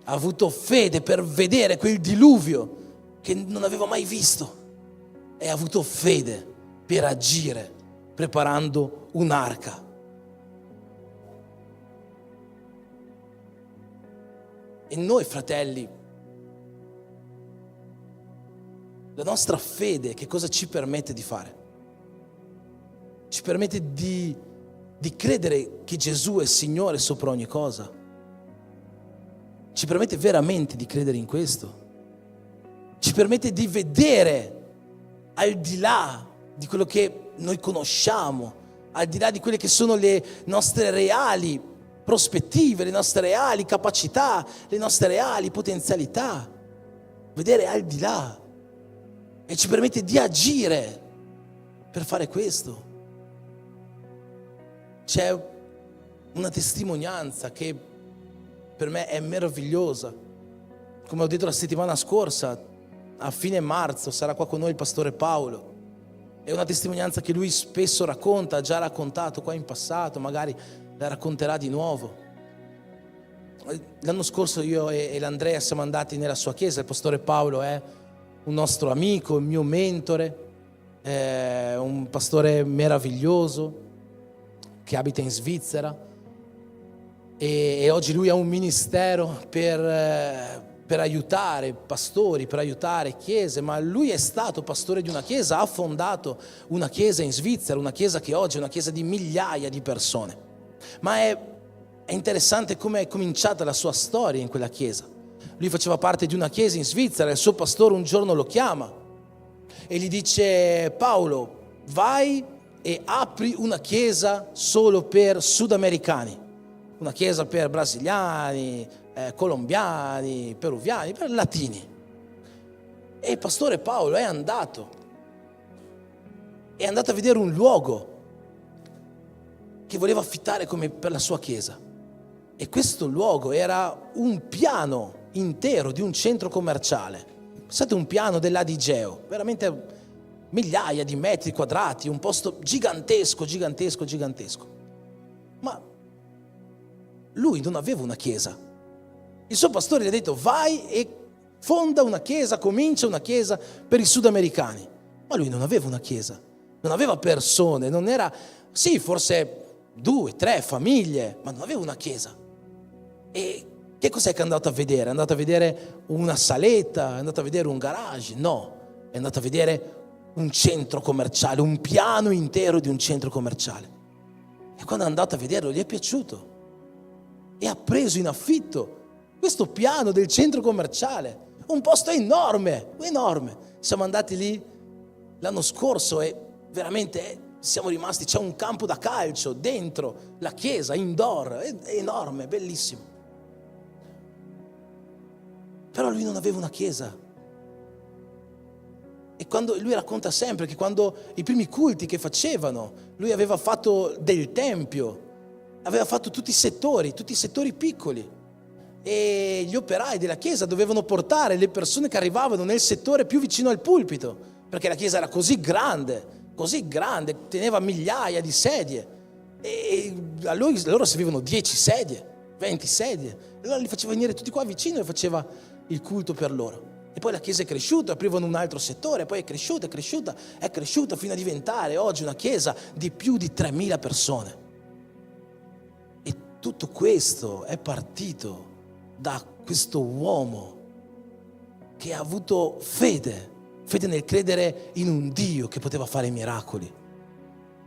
Ha avuto fede per vedere quel diluvio che non aveva mai visto. E ha avuto fede per agire preparando un'arca. E noi, fratelli, la nostra fede che cosa ci permette di fare? Ci permette di credere che Gesù è Signore sopra ogni cosa. Ci permette veramente di credere in questo. Ci permette di vedere al di là di quello che noi conosciamo, al di là di quelle che sono le nostre reali prospettive, le nostre reali capacità, le nostre reali potenzialità, vedere al di là, e ci permette di agire per fare questo. C'è una testimonianza che per me è meravigliosa. Come ho detto la settimana scorsa, a fine marzo sarà qua con noi il pastore Paolo. È una testimonianza che lui spesso racconta, ha già raccontato qua in passato, magari la racconterà di nuovo. L'anno scorso io e l'Andrea siamo andati nella sua chiesa. Il pastore Paolo è un nostro amico, il mio mentore, è un pastore meraviglioso che abita in Svizzera, e oggi lui ha un ministero per aiutare pastori, per aiutare chiese, ma lui è stato pastore di una chiesa, ha fondato una chiesa in Svizzera, una chiesa che oggi è una chiesa di migliaia di persone. Ma è interessante come è cominciata la sua storia in quella chiesa. Lui faceva parte di una chiesa in Svizzera, il suo pastore un giorno lo chiama e gli dice: Paolo, vai e apri una chiesa solo per sudamericani, una chiesa per brasiliani, colombiani, peruviani, per latini. E il pastore Paolo è andato a vedere un luogo che voleva affittare come per la sua chiesa, e questo luogo era un piano intero di un centro commerciale. Pensate, un piano dell'Adigeo, veramente migliaia di metri quadrati, un posto gigantesco. Ma lui non aveva una chiesa. Il suo pastore gli ha detto: vai e fonda una chiesa, comincia una chiesa per i sudamericani. Ma lui non aveva una chiesa, non aveva persone, non era, sì, forse 2, 3 famiglie, ma non aveva una chiesa. E che cos'è che è andato a vedere? È andato a vedere una saletta, è andato a vedere un garage? No, è andato a vedere un centro commerciale, un piano intero di un centro commerciale. E quando è andato a vederlo gli è piaciuto e ha preso in affitto questo piano del centro commerciale, un posto enorme. Siamo andati lì l'anno scorso e veramente siamo rimasti, c'è un campo da calcio dentro la chiesa, indoor, è enorme, bellissimo. Però lui non aveva una chiesa. E quando lui racconta sempre che quando i primi culti che facevano, lui aveva fatto del tempio, aveva fatto tutti i settori piccoli, e gli operai della chiesa dovevano portare le persone che arrivavano nel settore più vicino al pulpito, perché la chiesa era così grande, teneva migliaia di sedie, e a loro servivano 10 sedie, 20 sedie. E allora li faceva venire tutti qua vicino e faceva il culto per loro. E poi la chiesa è cresciuta, aprivano un altro settore, poi è cresciuta fino a diventare oggi una chiesa di più di 3.000 persone. E tutto questo è partito da questo uomo che ha avuto fede nel credere in un Dio che poteva fare miracoli,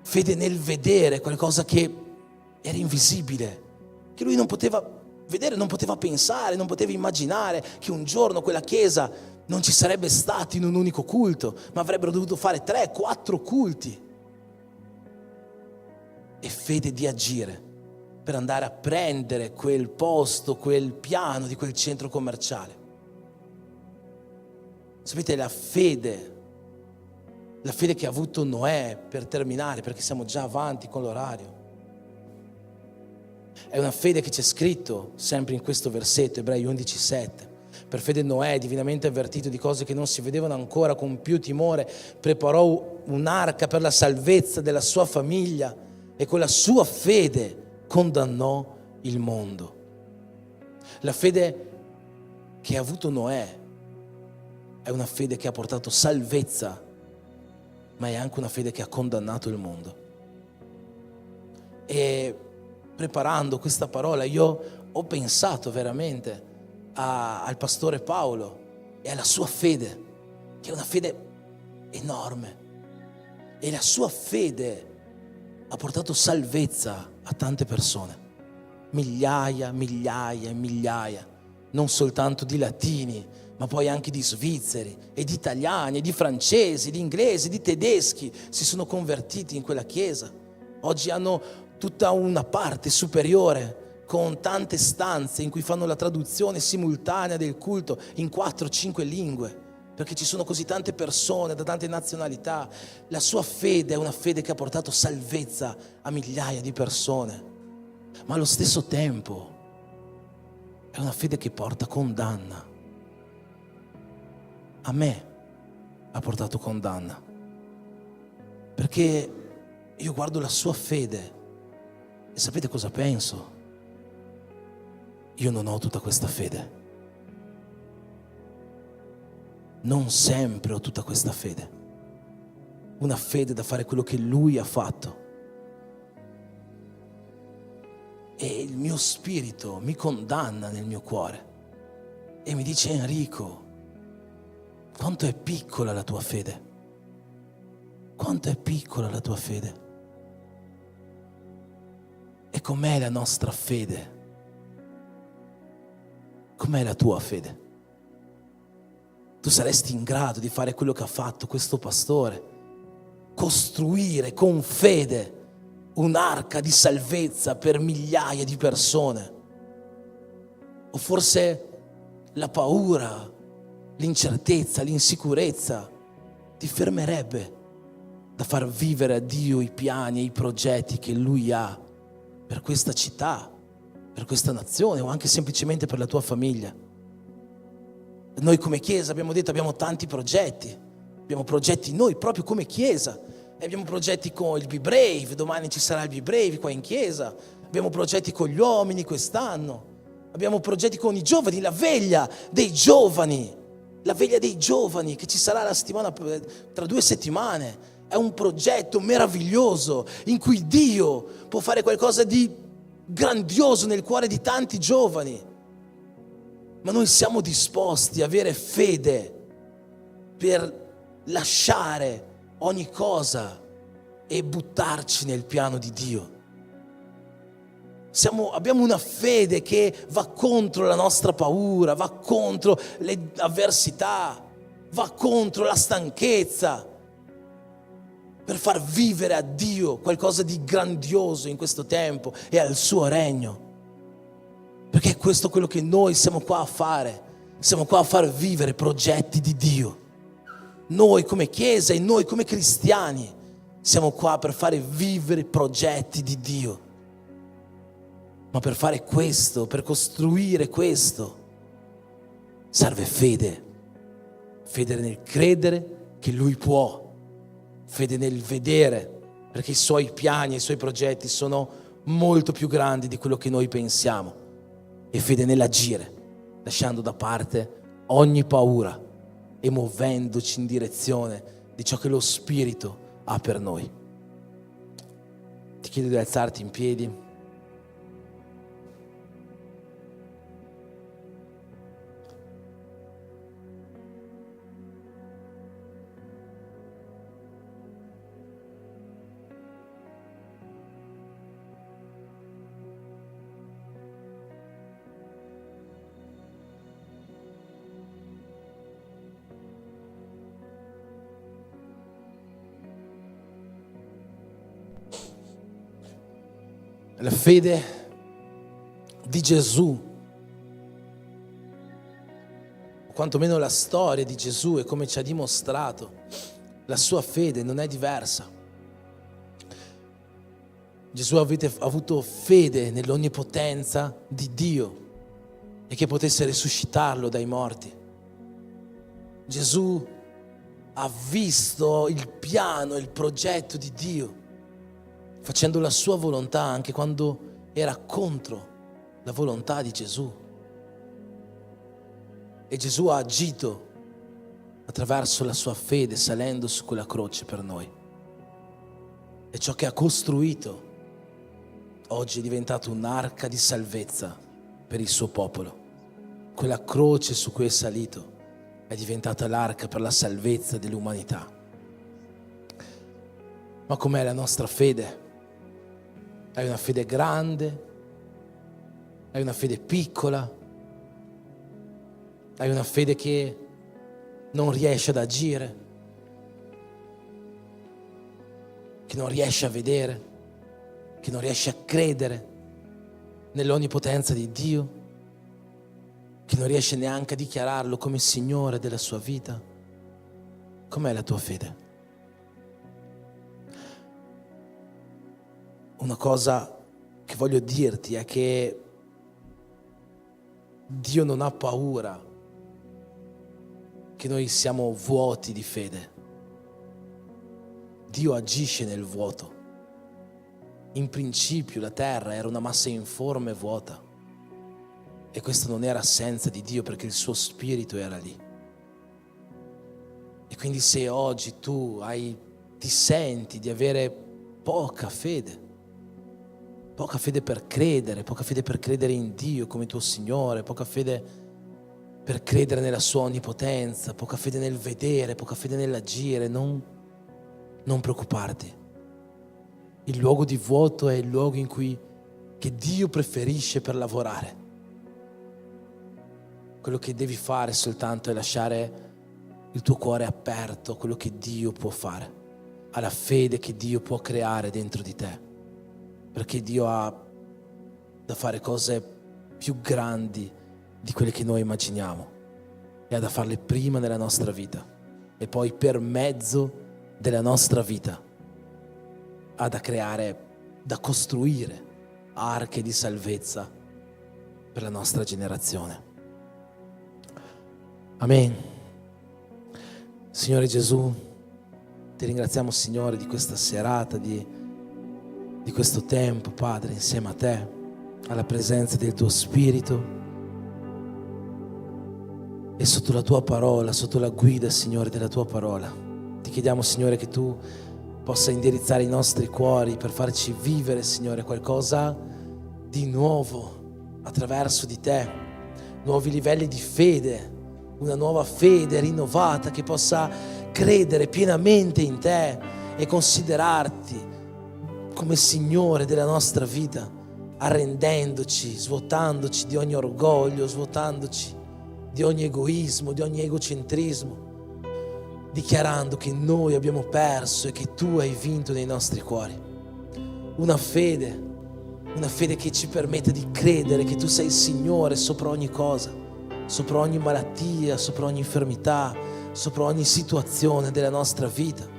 fede nel vedere qualcosa che era invisibile, che lui non poteva vedere, non poteva pensare, non poteva immaginare che un giorno quella chiesa non ci sarebbe stata in un unico culto, ma avrebbero dovuto fare 3-4 culti. E fede di agire per andare a prendere quel posto, quel piano di quel centro commerciale. Sapete, la fede che ha avuto Noè, per terminare, perché siamo già avanti con l'orario, è una fede che c'è scritto sempre in questo versetto, Ebrei 11,7. Per fede Noè, divinamente avvertito di cose che non si vedevano ancora, con più timore preparò un'arca per la salvezza della sua famiglia e con la sua fede condannò il mondo. La fede che ha avuto Noè è una fede che ha portato salvezza, ma è anche una fede che ha condannato il mondo. E preparando questa parola io ho pensato veramente al pastore Paolo e alla sua fede, che è una fede enorme, e la sua fede ha portato salvezza a tante persone, migliaia e migliaia, non soltanto di latini, ma poi anche di svizzeri e di italiani e di francesi, di inglesi, di tedeschi si sono convertiti in quella chiesa. Oggi hanno tutta una parte superiore con tante stanze in cui fanno la traduzione simultanea del culto in 4-5 lingue, perché ci sono così tante persone da tante nazionalità. La sua fede è una fede che ha portato salvezza a migliaia di persone, ma allo stesso tempo è una fede che porta condanna. A me ha portato condanna, perché io guardo la sua fede e sapete cosa penso? Io non ho tutta questa fede. Non sempre ho tutta questa fede. Una fede da fare quello che lui ha fatto. E il mio spirito mi condanna nel mio cuore e mi dice: Enrico, quanto è piccola la tua fede? Quanto è piccola la tua fede? E com'è la nostra fede? Com'è la tua fede? Tu saresti in grado di fare quello che ha fatto questo pastore? Costruire con fede un'arca di salvezza per migliaia di persone? O forse la paura, l'incertezza, l'insicurezza ti fermerebbe da far vivere a Dio i piani e i progetti che Lui ha per questa città, per questa nazione o anche semplicemente per la tua famiglia. Noi come Chiesa abbiamo detto abbiamo tanti progetti, abbiamo progetti noi proprio come Chiesa, abbiamo progetti con il Be Brave, domani ci sarà il Be Brave qua in Chiesa, abbiamo progetti con gli uomini quest'anno, abbiamo progetti con i giovani, la veglia dei giovani che ci sarà la settimana, tra 2 settimane. È un progetto meraviglioso in cui Dio può fare qualcosa di grandioso nel cuore di tanti giovani. Ma noi siamo disposti a avere fede per lasciare ogni cosa e buttarci nel piano di Dio. Abbiamo una fede che va contro la nostra paura, va contro le avversità, va contro la stanchezza, per far vivere a Dio qualcosa di grandioso in questo tempo e al suo regno. Perché è questo quello che noi siamo qua a fare. Siamo qua a far vivere progetti di Dio. Noi come Chiesa e noi come cristiani siamo qua per fare vivere progetti di Dio. Ma per fare questo, per costruire questo, serve fede. Fede nel credere che Lui può. Fede nel vedere, perché i Suoi piani e i Suoi progetti sono molto più grandi di quello che noi pensiamo. e fede nell'agire, lasciando da parte ogni paura e muovendoci in direzione di ciò che lo Spirito ha per noi. Ti chiedo di alzarti in piedi. La fede di Gesù, o quantomeno la storia di Gesù e come ci ha dimostrato, la sua fede non è diversa. Gesù ha avuto fede nell'onnipotenza di Dio e che potesse risuscitarlo dai morti. Gesù ha visto il piano, il progetto di Dio, facendo la sua volontà anche quando era contro la volontà di Gesù. E Gesù ha agito attraverso la sua fede, salendo su quella croce per noi. E ciò che ha costruito oggi è diventato un'arca di salvezza per il suo popolo. Quella croce su cui è salito è diventata l'arca per la salvezza dell'umanità. Ma com'è la nostra fede? Hai una fede grande? Hai una fede piccola? Hai una fede che non riesce ad agire? Che non riesce a vedere? Che non riesce a credere nell'onnipotenza di Dio? Che non riesce neanche a dichiararlo come Signore della sua vita? Com'è la tua fede? Una cosa che voglio dirti è che Dio non ha paura che noi siamo vuoti di fede. Dio agisce nel vuoto. In principio la terra era una massa informe e vuota, e questo non era assenza di Dio, perché il suo spirito era lì. E quindi se oggi tu ti senti di avere poca fede per credere in Dio come tuo Signore, poca fede per credere nella sua onnipotenza, poca fede nel vedere, poca fede nell'agire, non preoccuparti. Il luogo di vuoto è il luogo che Dio preferisce per lavorare. Quello che devi fare soltanto è lasciare il tuo cuore aperto a quello che Dio può fare, alla fede che Dio può creare dentro di te. Perché Dio ha da fare cose più grandi di quelle che noi immaginiamo, e ha da farle prima nella nostra vita e poi per mezzo della nostra vita ha da creare, da costruire arche di salvezza per la nostra generazione. Amen. Signore Gesù, ti ringraziamo, Signore, di questa serata, di questo tempo, Padre, insieme a te, alla presenza del tuo Spirito e sotto la tua parola, sotto la guida, Signore, della tua parola. Ti chiediamo, Signore, che tu possa indirizzare i nostri cuori per farci vivere, Signore, qualcosa di nuovo attraverso di te, nuovi livelli di fede, una nuova fede rinnovata che possa credere pienamente in te e considerarti come Signore della nostra vita, arrendendoci, svuotandoci di ogni orgoglio, svuotandoci di ogni egoismo, di ogni egocentrismo, dichiarando che noi abbiamo perso e che tu hai vinto nei nostri cuori. Una fede che ci permette di credere che tu sei Signore sopra ogni cosa, sopra ogni malattia, sopra ogni infermità, sopra ogni situazione della nostra vita.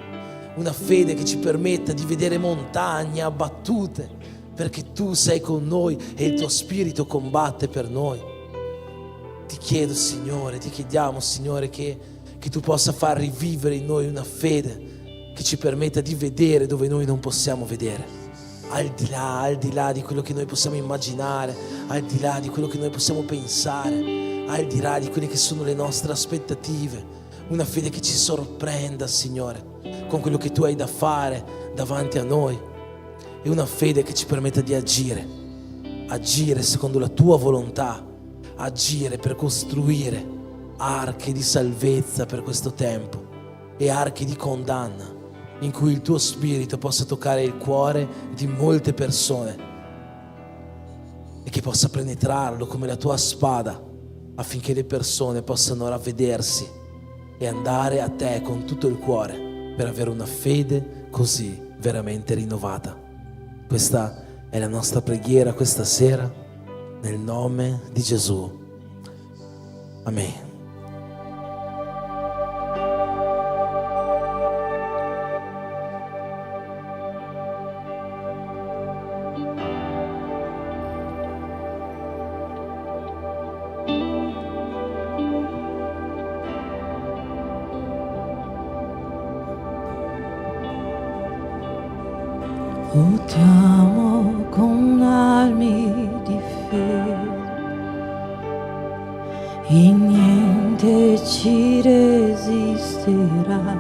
Una fede che ci permetta di vedere montagne abbattute, perché tu sei con noi e il tuo Spirito combatte per noi. Ti chiedo, Signore, ti chiediamo, Signore, che tu possa far rivivere in noi una fede che ci permetta di vedere dove noi non possiamo vedere, al di là di quello che noi possiamo immaginare, al di là di quello che noi possiamo pensare, al di là di quelle che sono le nostre aspettative. Una fede che ci sorprenda, Signore, con quello che Tu hai da fare davanti a noi. E una fede che ci permetta di agire secondo la Tua volontà, agire per costruire archi di salvezza per questo tempo e archi di condanna, in cui il Tuo Spirito possa toccare il cuore di molte persone e che possa penetrarlo come la Tua spada, affinché le persone possano ravvedersi e andare a Te con tutto il cuore per avere una fede così veramente rinnovata. Questa è la nostra preghiera questa sera, nel nome di Gesù. Amen. Lottiamo con armi di fede e niente ci resisterà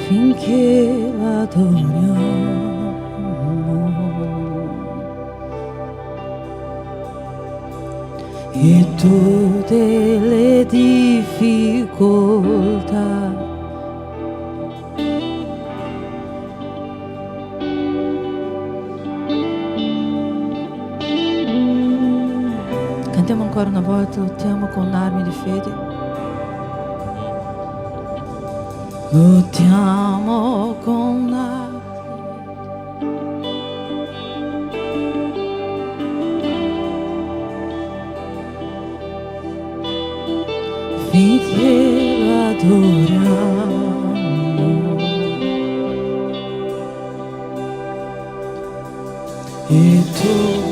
finché l'adoriamo. E tutte le difficoltà cantiamo ancora una volta, lottiamo con armi di fede. Lottiamo con armi finché l'adoriamo. E tutte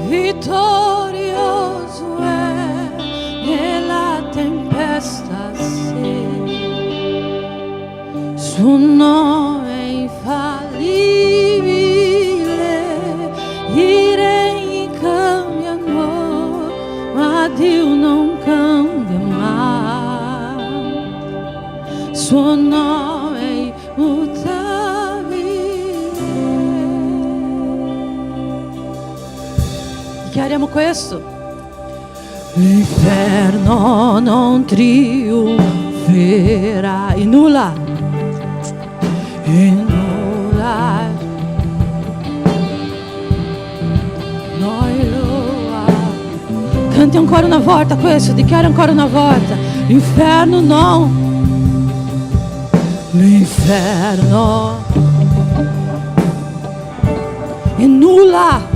vittorioso è nella tempesta, se suo nome è infallibile, i regni cambiano, ma Dio non cambia mai, suo nome è immutabile. Dichiariamo questo. L'inferno non trionferà in nulla, in nulla. Noi lo canti ancora una volta questo, dichiara ancora una volta. L'inferno è nulla.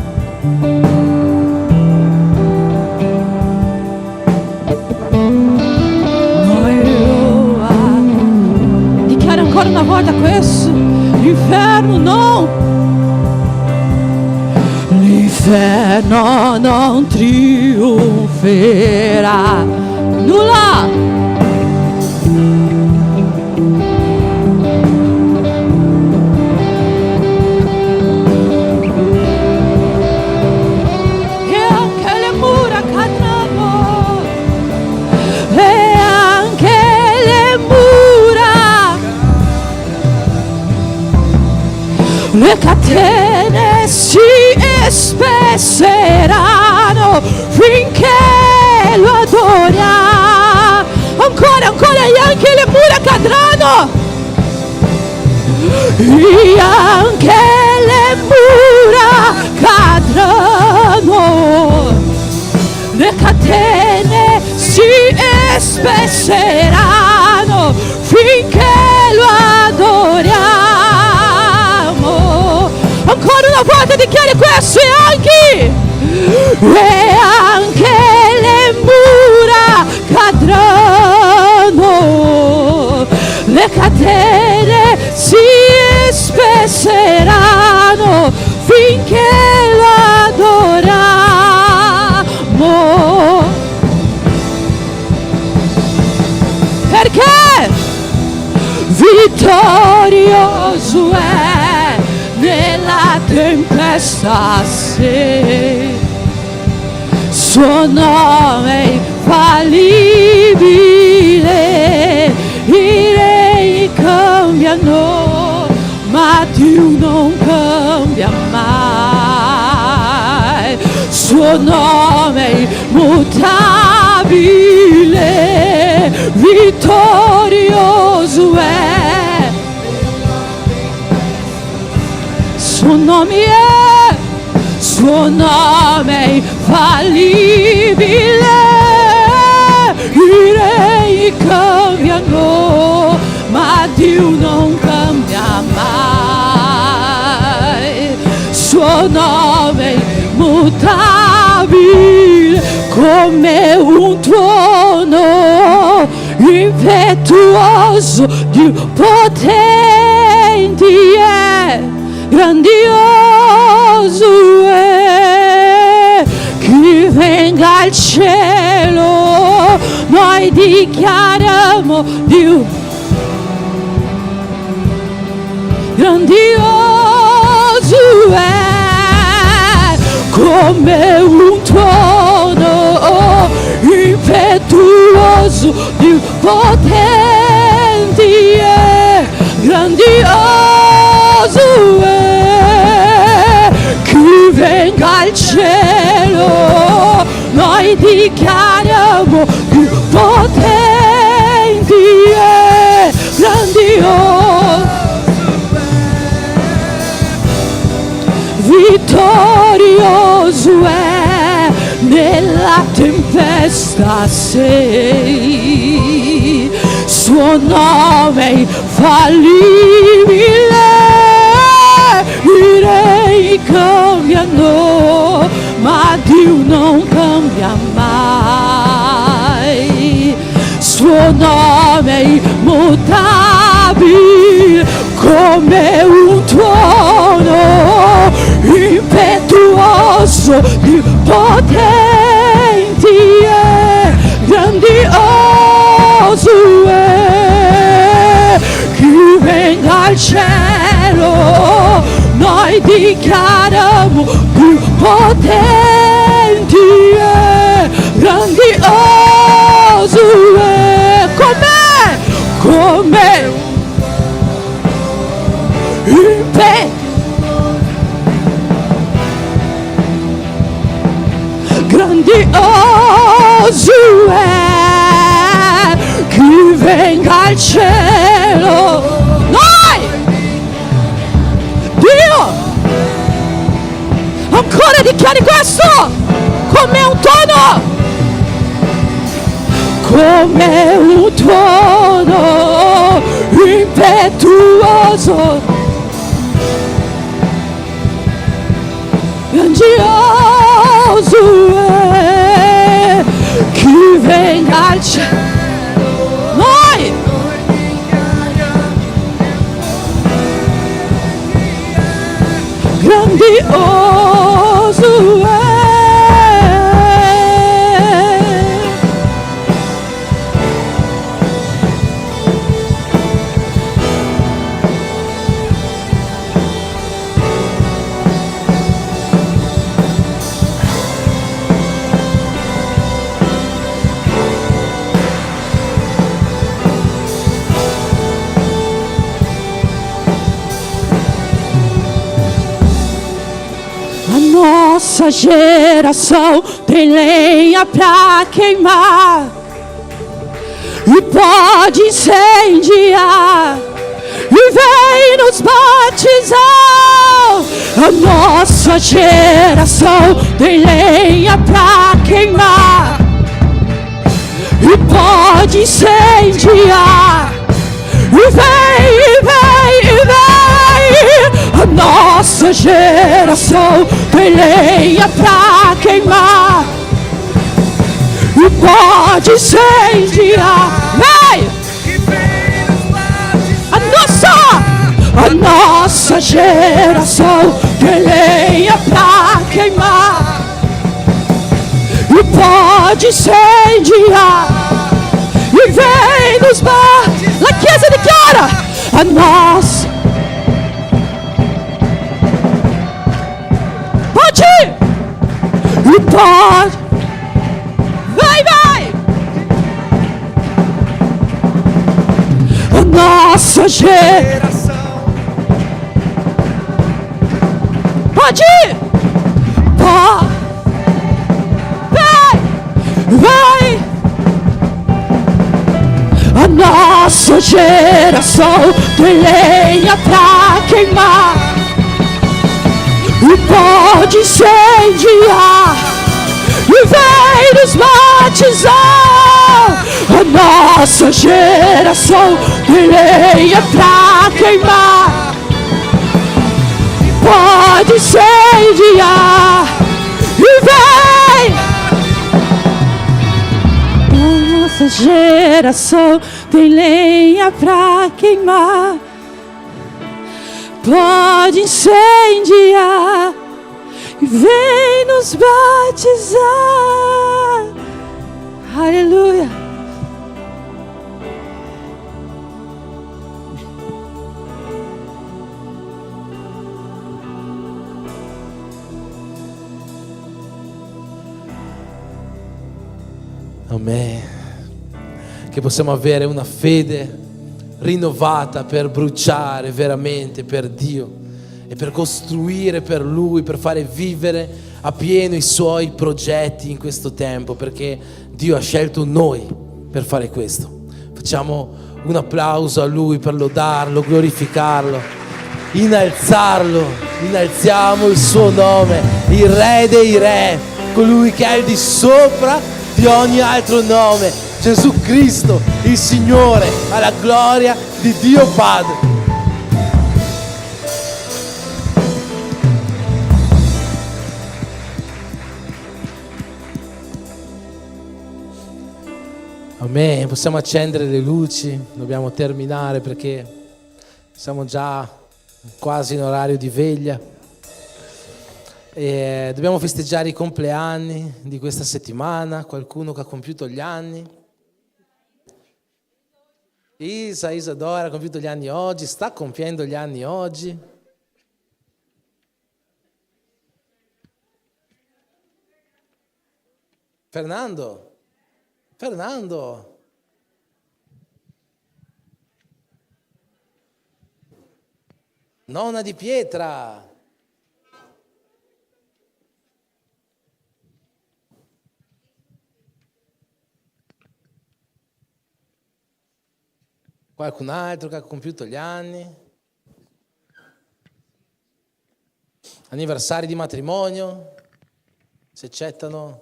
Ancora una volta questo, l'inferno non trionferà, nulla. Le catene si spesseranno finché lo adoriamo. Ancora, e anche le mura cadranno. E anche le mura cadranno. Le catene si spesseranno finché lo adoriamo. Ancora una volta dichiari questo, e anche le mura cadranno, catene si spezzeranno finché lo adoriamo. Perché vittorioso è nella tempesta, sì. Suo nome infallibile, i re cambiano, ma Dio non cambia mai. Suo nome immutabile, vittorioso è. Suo nome è, suo nome infallibile, i re cambiano, ma Dio non cambia mai. Suo nome immutabile come un tuono, impetuoso, Dio potente è, grandioso è. Chi venga al cielo, noi dichiariamo Dio grandioso è, come un tuono, impetuoso, Dio potente è, grandioso è. Chi venga al cielo, noi dichiariamo Dio potente è, grandioso, vittorioso è nella tempesta, sei. Suo nome infallibile, i re cambiano, ma Dio non cambia mai. Suo nome immutabile come un tuono, impetuoso, Dio potente è, grandioso è. Chi venga al cielo, noi dichiariamo Dio potente è, grandioso è. Come grandioso è. Chi venga al cielo, noi, Dio, ancora dichiari questo, come un tono, come un tuono, impetuoso, grandioso è. Chi venga al cielo, noi, grandioso è. Nossa geração tem lenha pra queimar e pode incendiar e vem nos batizar. A nossa geração tem lenha pra queimar e pode incendiar e vem. A nossa geração tem lenha pra queimar e pode incendiar. Vem! A A nossa geração tem lenha pra queimar e pode incendiar e vem nos batizar. La Chiesa dichiara a nossa. Pode e pode. Vai. A nossa geração. Pode ir! Vai! A nossa geração tem lenha pra queimar e pode incendiar e vem nos batizar. A nossa geração tem lenha pra queimar, pode incendiar e vem. A nossa geração tem lenha pra queimar, pode incendiar e vem nos batizar. Aleluia. Amen. Che possiamo avere una fede rinnovata per bruciare veramente per Dio e per costruire per Lui, per fare vivere appieno i Suoi progetti in questo tempo, perché Dio ha scelto noi per fare questo. Facciamo un applauso a Lui per lodarlo, glorificarlo, innalzarlo. Innalziamo il Suo nome, il Re dei Re, colui che è al di sopra di ogni altro nome, Gesù Cristo, il Signore, alla gloria di Dio Padre. Amen. Possiamo accendere le luci, dobbiamo terminare perché siamo già quasi in orario di veglia. E dobbiamo festeggiare i compleanni di questa settimana, qualcuno che ha compiuto gli anni. Isadora ha compiuto gli anni oggi, sta compiendo gli anni oggi. Fernando. Nonna di Pietra. Qualcun altro che ha compiuto gli anni, anniversari di matrimonio, si accettano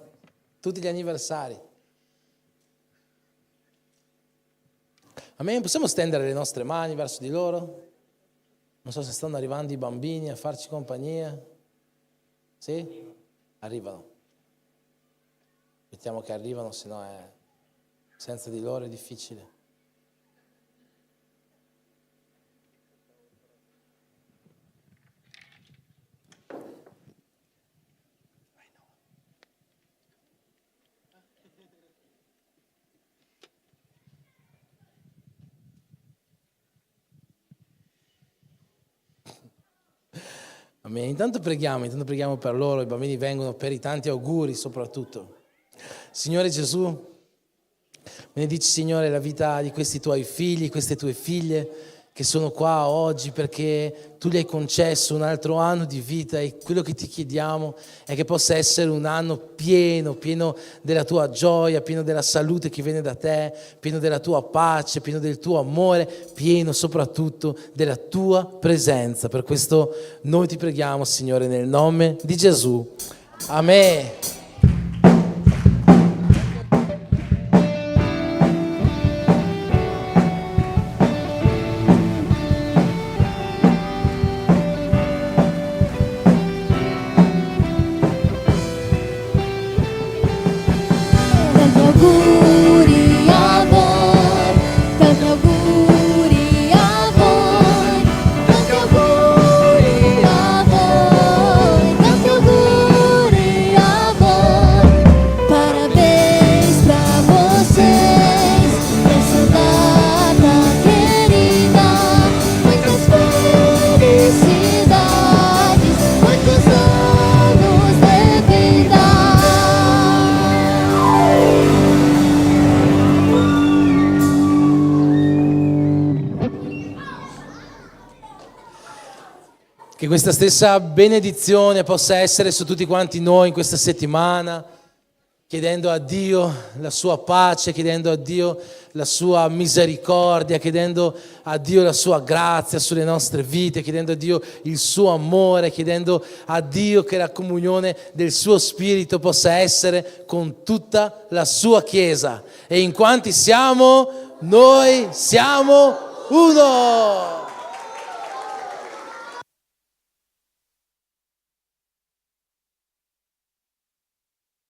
tutti gli anniversari. Amen. Possiamo stendere le nostre mani verso di loro? Non so se stanno arrivando i bambini a farci compagnia. Sì? Arrivano. Mettiamo che arrivano, se no senza di loro è difficile. Amen. Intanto preghiamo per loro, i bambini vengono per i tanti auguri soprattutto. Signore Gesù, benedici Signore la vita di questi Tuoi figli, queste Tue figlie che sono qua oggi perché Tu gli hai concesso un altro anno di vita e quello che Ti chiediamo è che possa essere un anno pieno della Tua gioia, pieno della salute che viene da Te, pieno della Tua pace, pieno del Tuo amore, pieno soprattutto della Tua presenza. Per questo noi Ti preghiamo, Signore, nel nome di Gesù. Amen. Tanti auguri a voi. questa stessa benedizione possa essere su tutti quanti noi in questa settimana, chiedendo a Dio la sua pace, chiedendo a Dio la sua misericordia, chiedendo a Dio la sua grazia sulle nostre vite, chiedendo a Dio il suo amore, chiedendo a Dio che la comunione del suo Spirito possa essere con tutta la sua Chiesa. E in quanti siamo? Noi siamo uno!